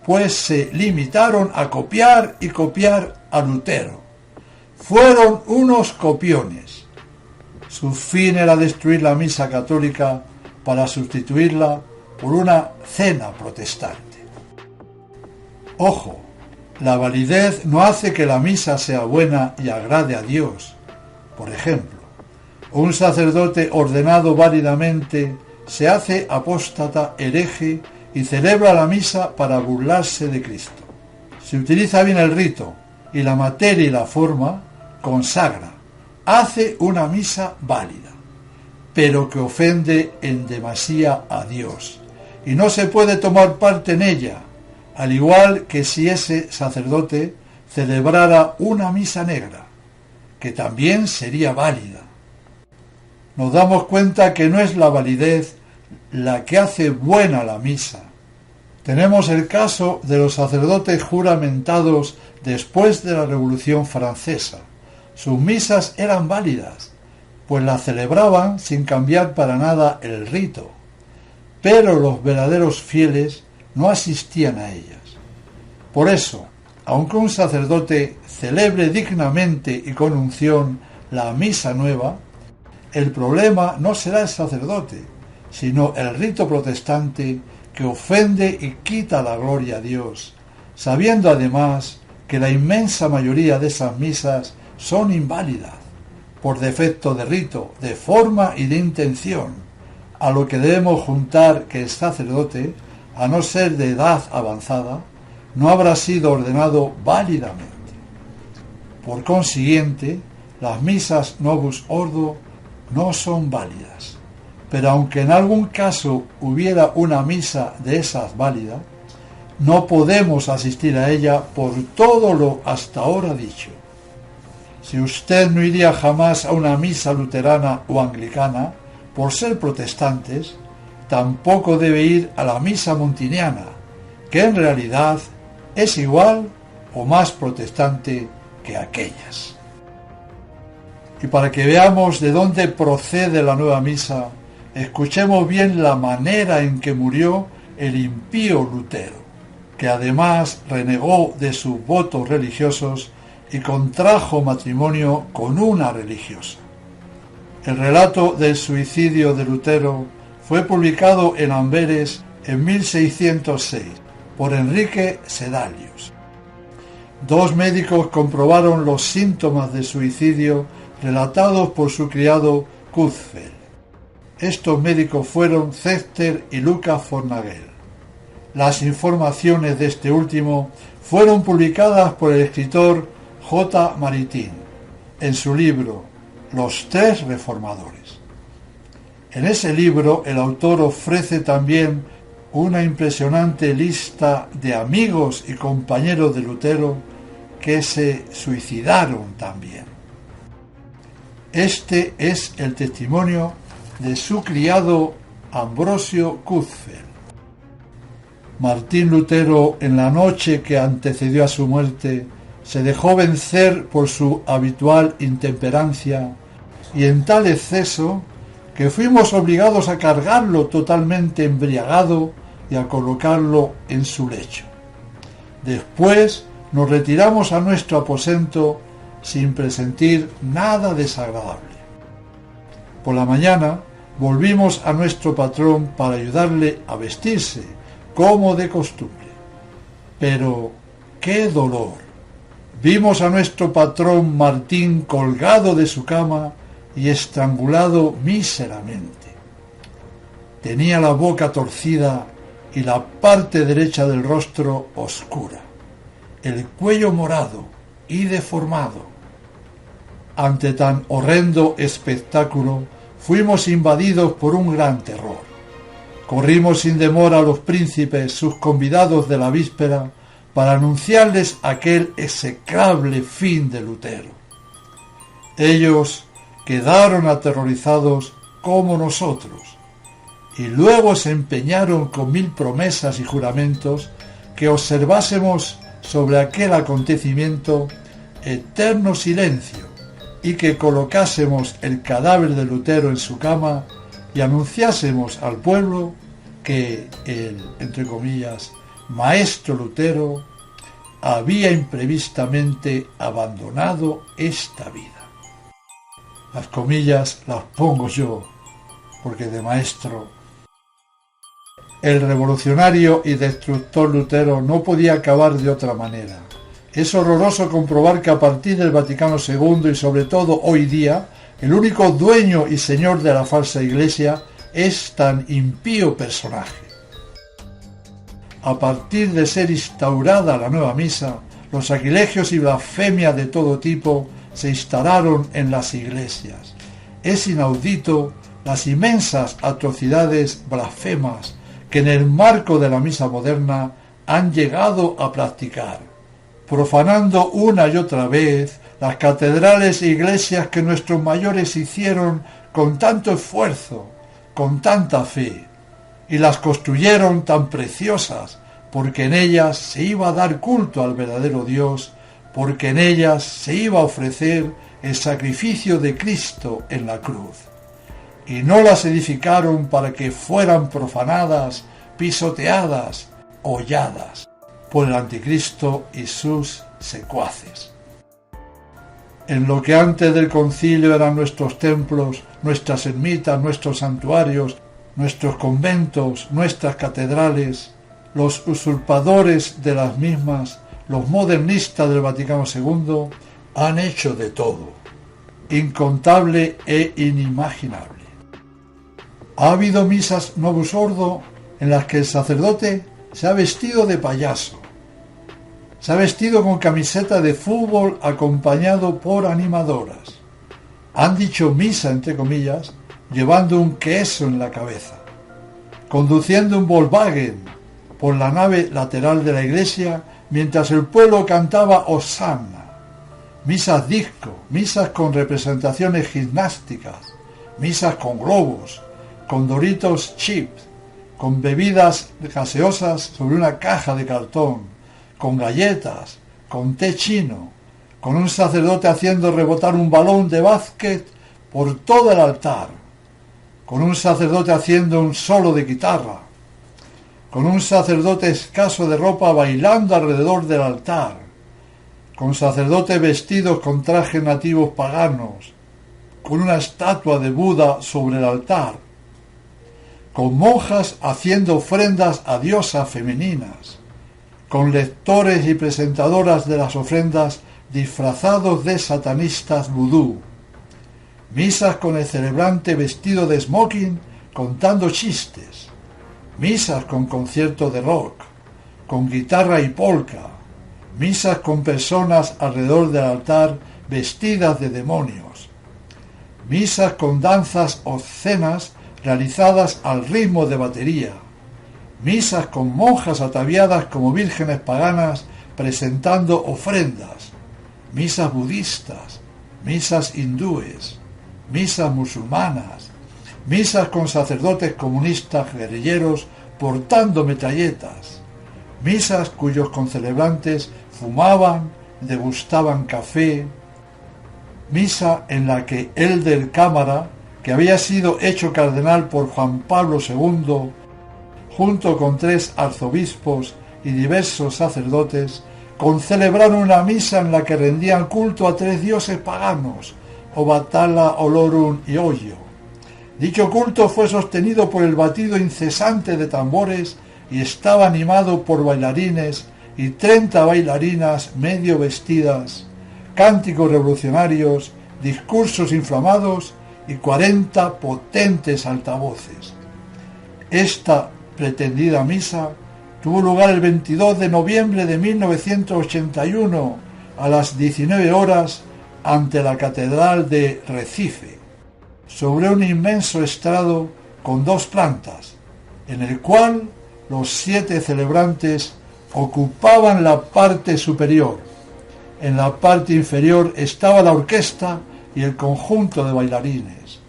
pues se limitaron a copiar y copiar a Lutero. Fueron unos copiones. Su fin era destruir la misa católica para sustituirla por una cena protestante. Ojo, la validez no hace que la misa sea buena y agrade a Dios. Por ejemplo, un sacerdote ordenado válidamente se hace apóstata, hereje y celebra la misa para burlarse de Cristo. Si utiliza bien el rito y la materia y la forma, consagra, hace una misa válida, pero que ofende en demasía a Dios, y no se puede tomar parte en ella, al igual que si ese sacerdote celebrara una misa negra, que también sería válida. Nos damos cuenta que no es la validez la que hace buena la misa. Tenemos el caso de los sacerdotes juramentados después de la Revolución Francesa. Sus misas eran válidas, pues las celebraban sin cambiar para nada el rito, pero los verdaderos fieles no asistían a ellas. Por eso, aunque un sacerdote celebre dignamente y con unción la misa nueva, el problema no será el sacerdote, sino el rito protestante que ofende y quita la gloria a Dios, sabiendo además que la inmensa mayoría de esas misas son inválidas, por defecto de rito, de forma y de intención, a lo que debemos juntar que el sacerdote, a no ser de edad avanzada, no habrá sido ordenado válidamente. Por consiguiente, las misas Novus Ordo no son válidas, pero aunque en algún caso hubiera una misa de esas válida, no podemos asistir a ella por todo lo hasta ahora dicho. Si usted no iría jamás a una misa luterana o anglicana por ser protestantes, tampoco debe ir a la misa montiniana, que en realidad es igual o más protestante que aquellas. Y para que veamos de dónde procede la nueva misa, escuchemos bien la manera en que murió el impío Lutero, que además renegó de sus votos religiosos y contrajo matrimonio con una religiosa. El relato del suicidio de Lutero fue publicado en Amberes en 1606 por Enrique Sedalius. 2 médicos comprobaron los síntomas de suicidio relatados por su criado Kutzfeld. Estos médicos fueron Zechter y Lucas Fornagel. Las informaciones de este último fueron publicadas por el escritor J. Maritain en su libro Los 3 Reformadores. En ese libro el autor ofrece también una impresionante lista de amigos y compañeros de Lutero que se suicidaron también. Este es el testimonio de su criado Ambrosio Kutzfeld. Martín Lutero, en la noche que antecedió a su muerte, se dejó vencer por su habitual intemperancia y en tal exceso que fuimos obligados a cargarlo totalmente embriagado y a colocarlo en su lecho. Después nos retiramos a nuestro aposento sin presentir nada desagradable. Por la mañana volvimos a nuestro patrón para ayudarle a vestirse, como de costumbre. Pero ¡qué dolor! Vimos a nuestro patrón Martín colgado de su cama y estrangulado míseramente. Tenía la boca torcida y la parte derecha del rostro oscura, el cuello morado y deformado. Ante tan horrendo espectáculo, fuimos invadidos por un gran terror. Corrimos sin demora a los príncipes, sus convidados de la víspera, para anunciarles aquel execrable fin de Lutero. Ellos quedaron aterrorizados como nosotros, y luego se empeñaron con 1000 promesas y juramentos que observásemos sobre aquel acontecimiento eterno silencio y que colocásemos el cadáver de Lutero en su cama y anunciásemos al pueblo que el, entre comillas, maestro Lutero había imprevistamente abandonado esta vida. Las comillas las pongo yo, porque de maestro. El revolucionario y destructor Lutero no podía acabar de otra manera. Es horroroso comprobar que a partir del Vaticano II y sobre todo hoy día, el único dueño y señor de la falsa iglesia es tan impío personaje. A partir de ser instaurada la nueva misa, los sacrilegios y blasfemias de todo tipo se instalaron en las iglesias. Es inaudito las inmensas atrocidades blasfemas que en el marco de la misa moderna han llegado a practicar, profanando una y otra vez las catedrales e iglesias que nuestros mayores hicieron con tanto esfuerzo, con tanta fe, y las construyeron tan preciosas, porque en ellas se iba a dar culto al verdadero Dios, porque en ellas se iba a ofrecer el sacrificio de Cristo en la cruz. Y no las edificaron para que fueran profanadas, pisoteadas, holladas por el anticristo y sus secuaces. En lo que antes del concilio eran nuestros templos, nuestras ermitas, nuestros santuarios, nuestros conventos, nuestras catedrales, los usurpadores de las mismas, los modernistas del Vaticano II, han hecho de todo, incontable e inimaginable. Ha habido misas Novus Ordo en las que el sacerdote se ha vestido de payaso, se ha vestido con camiseta de fútbol acompañado por animadoras. Han dicho misa, entre comillas, llevando un queso en la cabeza, conduciendo un Volkswagen por la nave lateral de la iglesia mientras el pueblo cantaba Hosanna. Misas disco, misas con representaciones gimnásticas, misas con globos, con Doritos chips, con bebidas gaseosas sobre una caja de cartón, con galletas, con té chino, con un sacerdote haciendo rebotar un balón de básquet por todo el altar, con un sacerdote haciendo un solo de guitarra, con un sacerdote escaso de ropa bailando alrededor del altar, con sacerdotes vestidos con trajes nativos paganos, con una estatua de Buda sobre el altar, con monjas haciendo ofrendas a diosas femeninas, con lectores y presentadoras de las ofrendas disfrazados de satanistas vudú, misas con el celebrante vestido de smoking contando chistes, misas con concierto de rock, con guitarra y polka, misas con personas alrededor del altar vestidas de demonios, misas con danzas obscenas realizadas al ritmo de batería, misas con monjas ataviadas como vírgenes paganas presentando ofrendas, misas budistas, misas hindúes, misas musulmanas, misas con sacerdotes comunistas guerrilleros portando metralletas, misas cuyos concelebrantes fumaban degustaban café, misa en la que Elder Cámara, que había sido hecho cardenal por Juan Pablo II, junto con 3 arzobispos y diversos sacerdotes, concelebraron una misa en la que rendían culto a 3 dioses paganos, Obatala, Olorun y Oyo. Dicho culto fue sostenido por el batido incesante de tambores y estaba animado por bailarines y 30 bailarinas medio vestidas, cánticos revolucionarios, discursos inflamados y 40 potentes altavoces. Esta pretendida misa tuvo lugar el 22 de noviembre de 1981 a las 19 horas ante la Catedral de Recife, sobre un inmenso estrado con 2 plantas, en el cual los 7 celebrantes ocupaban la parte superior. En la parte inferior estaba la orquesta y el conjunto de bailarines.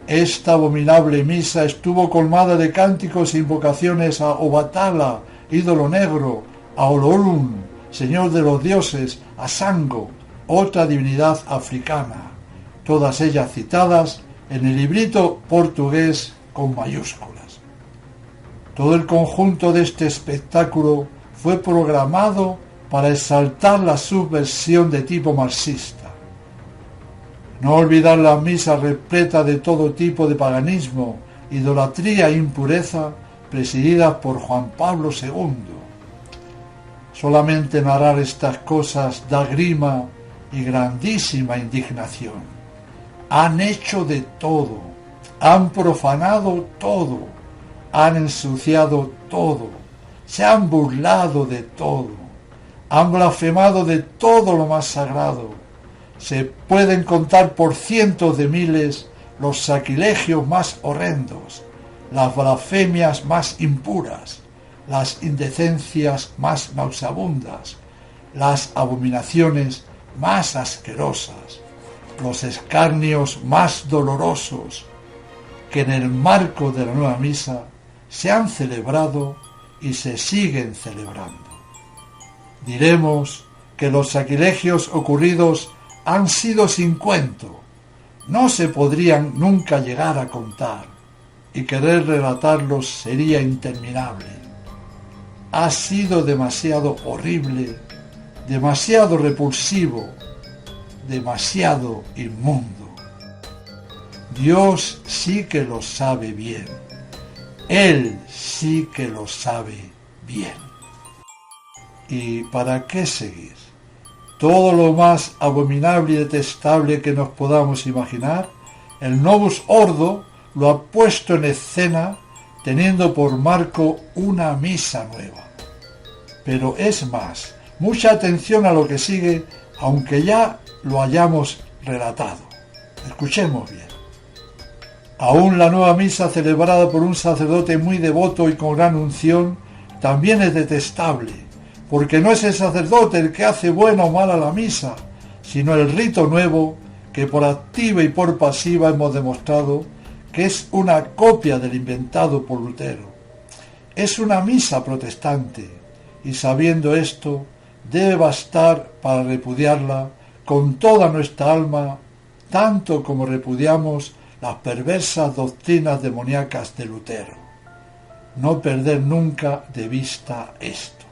Esta abominable misa estuvo colmada de cánticos e invocaciones a Obatala, ídolo negro, a Olorun, señor de los dioses, a Sango, otra divinidad africana, todas ellas citadas en el librito portugués con mayúsculas. Todo el conjunto de este espectáculo fue programado para exaltar la subversión de tipo marxista. No olvidar la misa repleta de todo tipo de paganismo, idolatría e impureza presididas por Juan Pablo II. Solamente narrar estas cosas da grima y grandísima indignación. Han hecho de todo, han profanado todo, han ensuciado todo, se han burlado de todo, han blasfemado de todo lo más sagrado. Se pueden contar por cientos de miles los sacrilegios más horrendos, las blasfemias más impuras, las indecencias más nauseabundas, las abominaciones más asquerosas, los escarnios más dolorosos que en el marco de la nueva misa se han celebrado y se siguen celebrando. Diremos que los sacrilegios ocurridos han sido sin cuento, no se podrían nunca llegar a contar, y querer relatarlos sería interminable. Ha sido demasiado horrible, demasiado repulsivo, demasiado inmundo. Dios sí que lo sabe bien. Él sí que lo sabe bien. ¿Y para qué seguir? Todo lo más abominable y detestable que nos podamos imaginar, el Novus Ordo lo ha puesto en escena teniendo por marco una misa nueva. Pero es más, mucha atención a lo que sigue, aunque ya lo hayamos relatado. Escuchemos bien. Aún la nueva misa celebrada por un sacerdote muy devoto y con gran unción también es detestable, porque no es el sacerdote el que hace buena o mala la misa, sino el rito nuevo que por activa y por pasiva hemos demostrado que es una copia del inventado por Lutero. Es una misa protestante, y sabiendo esto, debe bastar para repudiarla con toda nuestra alma, tanto como repudiamos las perversas doctrinas demoníacas de Lutero. No perder nunca de vista esto.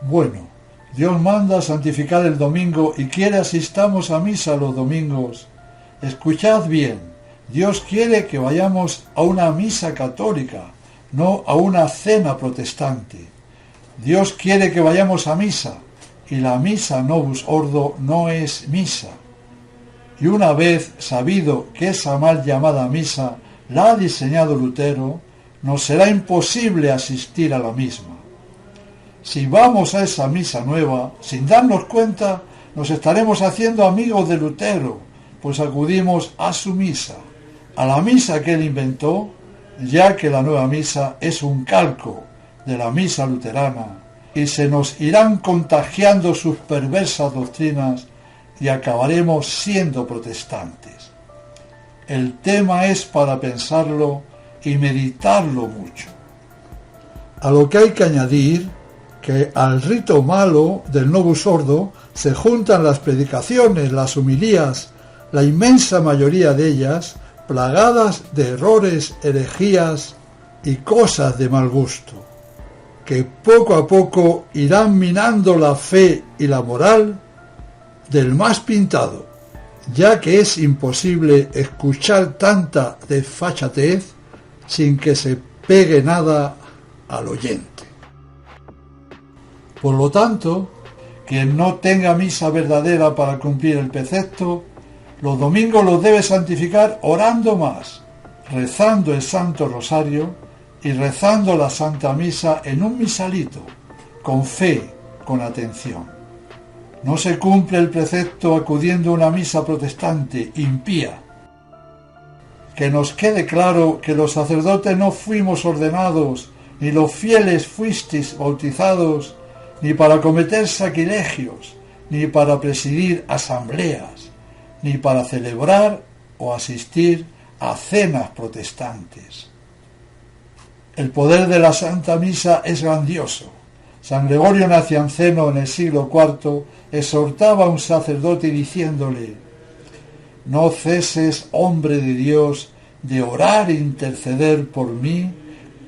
Bueno, Dios manda santificar el domingo y quiere asistamos a misa los domingos. Escuchad bien, Dios quiere que vayamos a una misa católica, no a una cena protestante. Dios quiere que vayamos a misa, y la misa Novus Ordo no es misa. Y una vez sabido que esa mal llamada misa la ha diseñado Lutero, nos será imposible asistir a la misma. Si vamos a esa misa nueva, sin darnos cuenta, nos estaremos haciendo amigos de Lutero, pues acudimos a su misa, a la misa que él inventó, ya que la nueva misa es un calco de la misa luterana, y se nos irán contagiando sus perversas doctrinas y acabaremos siendo protestantes. El tema es para pensarlo y meditarlo mucho. A lo que hay que añadir que al rito malo del Novus Ordo se juntan las predicaciones, las homilías, la inmensa mayoría de ellas plagadas de errores, herejías y cosas de mal gusto, que poco a poco irán minando la fe y la moral del más pintado, ya que es imposible escuchar tanta desfachatez sin que se pegue nada al oyente. Por lo tanto, quien no tenga misa verdadera para cumplir el precepto, los domingos los debe santificar orando más, rezando el Santo Rosario y rezando la Santa Misa en un misalito, con fe, con atención. No se cumple el precepto acudiendo a una misa protestante, impía. Que nos quede claro que los sacerdotes no fuimos ordenados, ni los fieles fuisteis bautizados, ni para cometer sacrilegios, ni para presidir asambleas, ni para celebrar o asistir a cenas protestantes. El poder de la Santa Misa es grandioso. San Gregorio Nacianceno en el siglo IV exhortaba a un sacerdote diciéndole: «No ceses, hombre de Dios, de orar e interceder por mí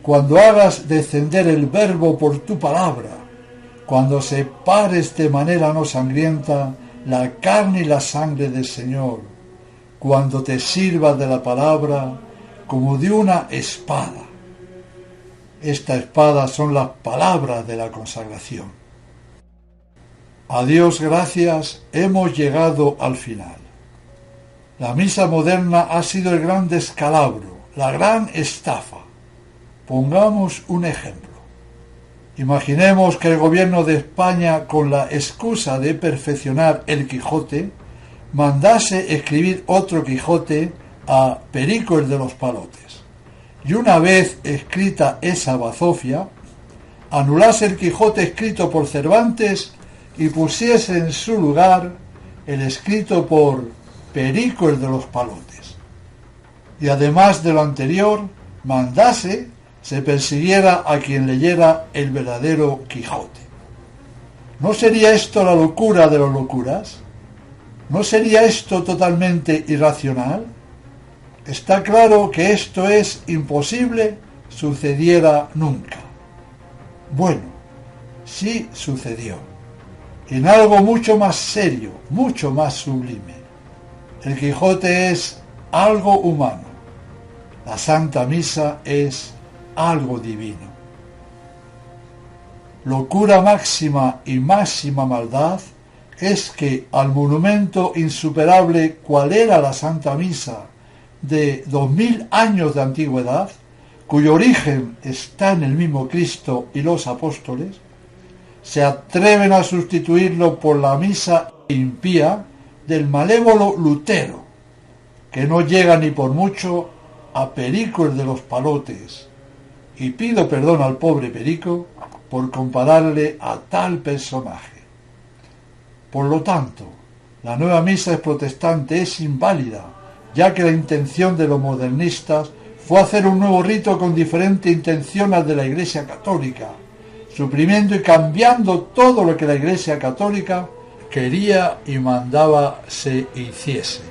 cuando hagas descender el Verbo por tu palabra, cuando separes de manera no sangrienta la carne y la sangre del Señor, cuando te sirvas de la palabra como de una espada». Esta espada son las palabras de la consagración. A Dios gracias, hemos llegado al final. La misa moderna ha sido el gran descalabro, la gran estafa. Pongamos un ejemplo. Imaginemos que el gobierno de España, con la excusa de perfeccionar el Quijote, mandase escribir otro Quijote a Perico el de los Palotes. Y una vez escrita esa bazofia, anulase el Quijote escrito por Cervantes y pusiese en su lugar el escrito por Perico el de los Palotes. Y además de lo anterior, mandase se persiguiera a quien leyera el verdadero Quijote. ¿No sería esto la locura de las locuras? ¿No sería esto totalmente irracional? Está claro que esto es imposible sucediera nunca. Bueno, sí sucedió. En algo mucho más serio, mucho más sublime. El Quijote es algo humano. La Santa Misa es algo divino. Locura máxima y máxima maldad es que al monumento insuperable cual era la Santa Misa de 2000 años de antigüedad, cuyo origen está en el mismo Cristo y los apóstoles, se atreven a sustituirlo por la misa impía del malévolo Lutero, que no llega ni por mucho a Perico el de los Palotes, y pido perdón al pobre Perico por compararle a tal personaje. Por lo tanto, la nueva misa es protestante, es inválida, ya que la intención de los modernistas fue hacer un nuevo rito con diferente intención al de la Iglesia Católica, suprimiendo y cambiando todo lo que la Iglesia Católica quería y mandaba se hiciese.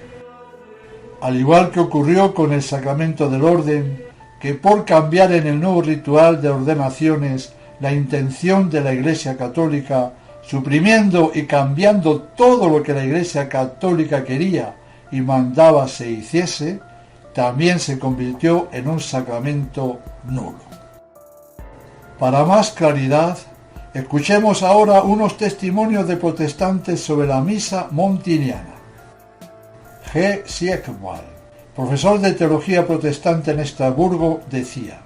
Al igual que ocurrió con el sacramento del orden, que por cambiar en el nuevo ritual de ordenaciones la intención de la Iglesia Católica, suprimiendo y cambiando todo lo que la Iglesia Católica quería y mandaba se hiciese, también se convirtió en un sacramento nulo. Para más claridad, escuchemos ahora unos testimonios de protestantes sobre la misa montiniana. G. Siegwald, profesor de teología protestante en Estrasburgo, decía: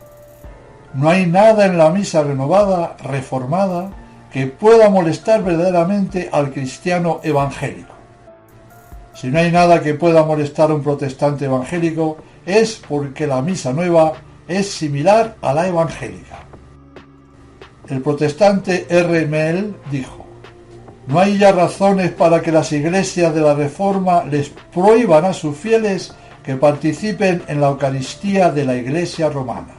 «No hay nada en la misa renovada, reformada, que pueda molestar verdaderamente al cristiano evangélico. Si no hay nada que pueda molestar a un protestante evangélico, es porque la misa nueva es similar a la evangélica». El protestante R. Mell dijo: «No hay ya razones para que las iglesias de la Reforma les prohíban a sus fieles que participen en la Eucaristía de la Iglesia romana.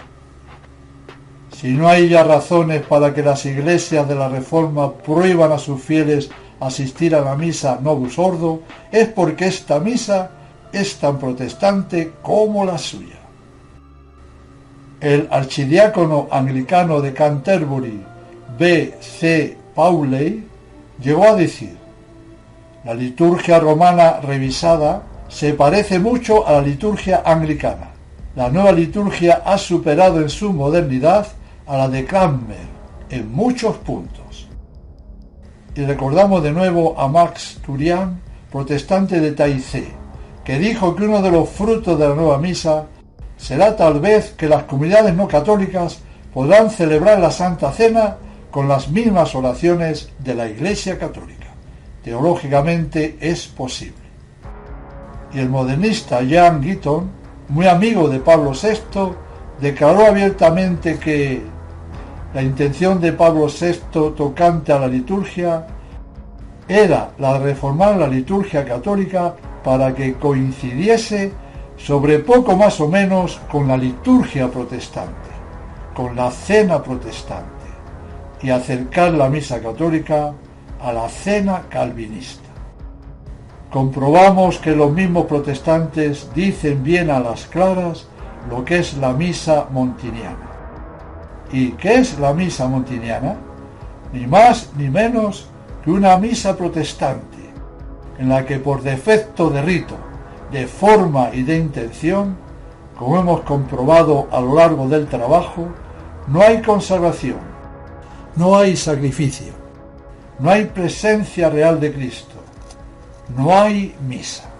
Si no hay ya razones para que las iglesias de la Reforma prohíban a sus fieles asistir a la misa Novus Ordo, es porque esta misa es tan protestante como la suya. El archidiácono anglicano de Canterbury, B. C. Pauley, llegó a decir: la liturgia romana revisada se parece mucho a la liturgia anglicana. La nueva liturgia ha superado en su modernidad a la de Cranmer en muchos puntos. Y recordamos de nuevo a Max Turian, protestante de Taizé, que dijo que uno de los frutos de la nueva misa será tal vez que las comunidades no católicas podrán celebrar la Santa Cena con las mismas oraciones de la Iglesia Católica. Teológicamente es posible. Y el modernista Jan Gitton, muy amigo de Pablo VI, declaró abiertamente que la intención de Pablo VI tocante a la liturgia era la de reformar la liturgia católica para que coincidiese sobre poco más o menos con la liturgia protestante, con la cena protestante, y acercar la misa católica a la cena calvinista. Comprobamos que los mismos protestantes dicen bien a las claras lo que es la misa montiniana. ¿Y qué es la misa montiniana? Ni más ni menos que una misa protestante, en la que por defecto de rito, de forma y de intención, como hemos comprobado a lo largo del trabajo, no hay consagración, no hay sacrificio, no hay presencia real de Cristo, no hay misa.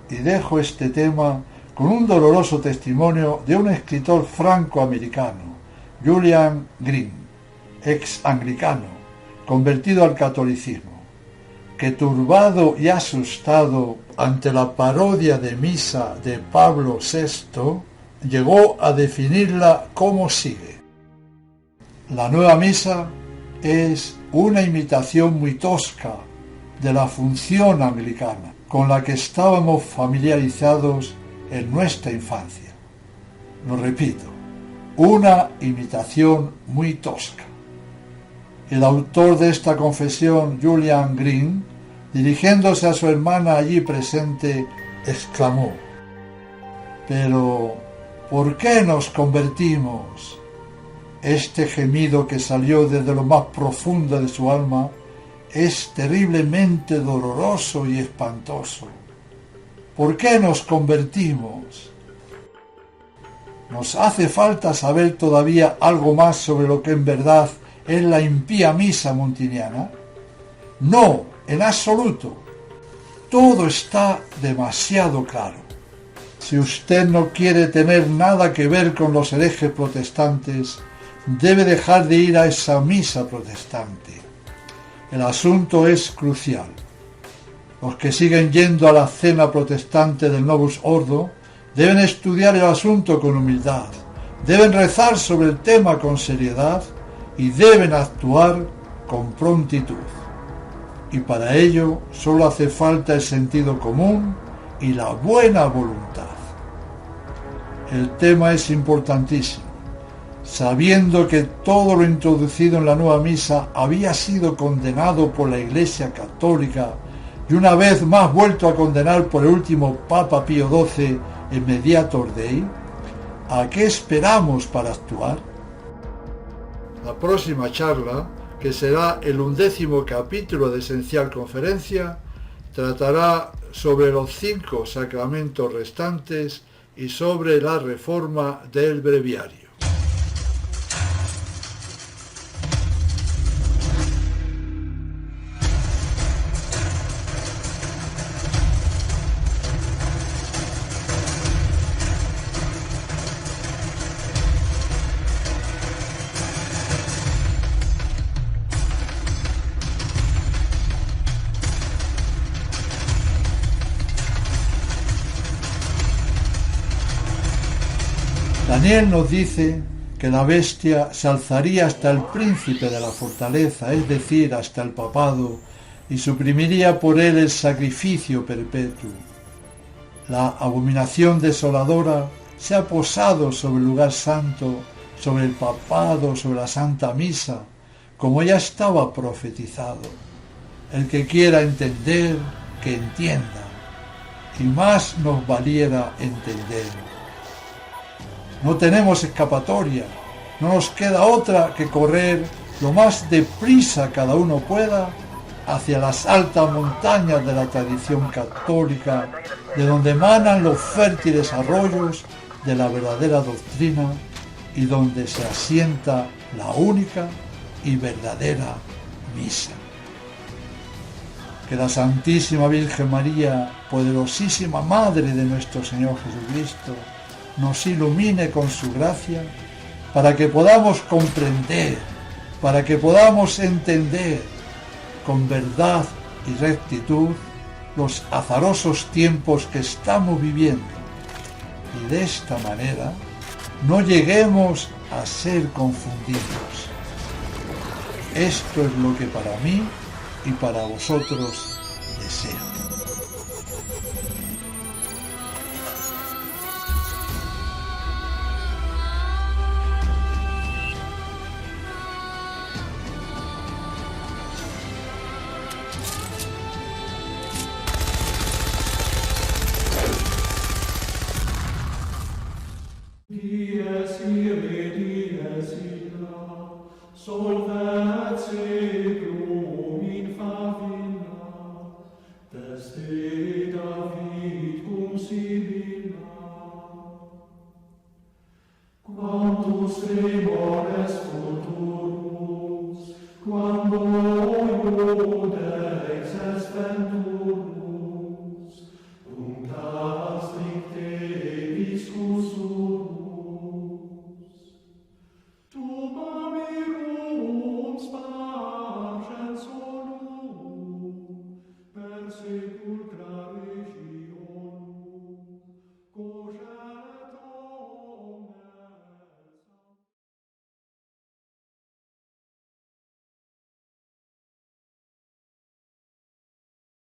Y dejo este tema con un doloroso testimonio de un escritor franco-americano, Julian Green, ex anglicano, convertido al catolicismo, que turbado y asustado ante la parodia de misa de Pablo VI, llegó a definirla como sigue: la nueva misa es una imitación muy tosca de la función anglicana con la que estábamos familiarizados en nuestra infancia. Lo repito, una imitación muy tosca. El autor de esta confesión, Julian Green, dirigiéndose a su hermana allí presente, exclamó: «Pero, ¿por qué nos convertimos?» Este gemido que salió desde lo más profundo de su alma es terriblemente doloroso y espantoso. ¿Por qué nos convertimos? ¿Nos hace falta saber todavía algo más sobre lo que en verdad es la impía misa montiniana? No, en absoluto. Todo está demasiado claro. Si usted no quiere tener nada que ver con los herejes protestantes, debe dejar de ir a esa misa protestante. El asunto es crucial. Los que siguen yendo a la cena protestante del Novus Ordo deben estudiar el asunto con humildad, deben rezar sobre el tema con seriedad y deben actuar con prontitud. Y para ello solo hace falta el sentido común y la buena voluntad. El tema es importantísimo. Sabiendo que todo lo introducido en la nueva misa había sido condenado por la Iglesia Católica y una vez más vuelto a condenar por el último Papa Pío XII en Mediator Dei, ¿a qué esperamos para actuar? La próxima charla, que será el 11º capítulo de Esencial Conferencia, tratará sobre los 5 sacramentos restantes y sobre la reforma del breviario. Daniel nos dice que la bestia se alzaría hasta el príncipe de la fortaleza, es decir, hasta el papado, y suprimiría por él el sacrificio perpetuo. La abominación desoladora se ha posado sobre el lugar santo, sobre el papado, sobre la Santa Misa, como ya estaba profetizado. El que quiera entender, que entienda, y más nos valiera entender. No tenemos escapatoria, no nos queda otra que correr lo más deprisa cada uno pueda hacia las altas montañas de la tradición católica, de donde emanan los fértiles arroyos de la verdadera doctrina y donde se asienta la única y verdadera misa. Que la Santísima Virgen María, poderosísima Madre de nuestro Señor Jesucristo, nos ilumine con su gracia para que podamos comprender, para que podamos entender con verdad y rectitud los azarosos tiempos que estamos viviendo, y de esta manera no lleguemos a ser confundidos. Esto es lo que para mí y para vosotros deseo. Solvet secum in favilla, teste David cum Sibylla. Quantus remores futurus, quando iudex est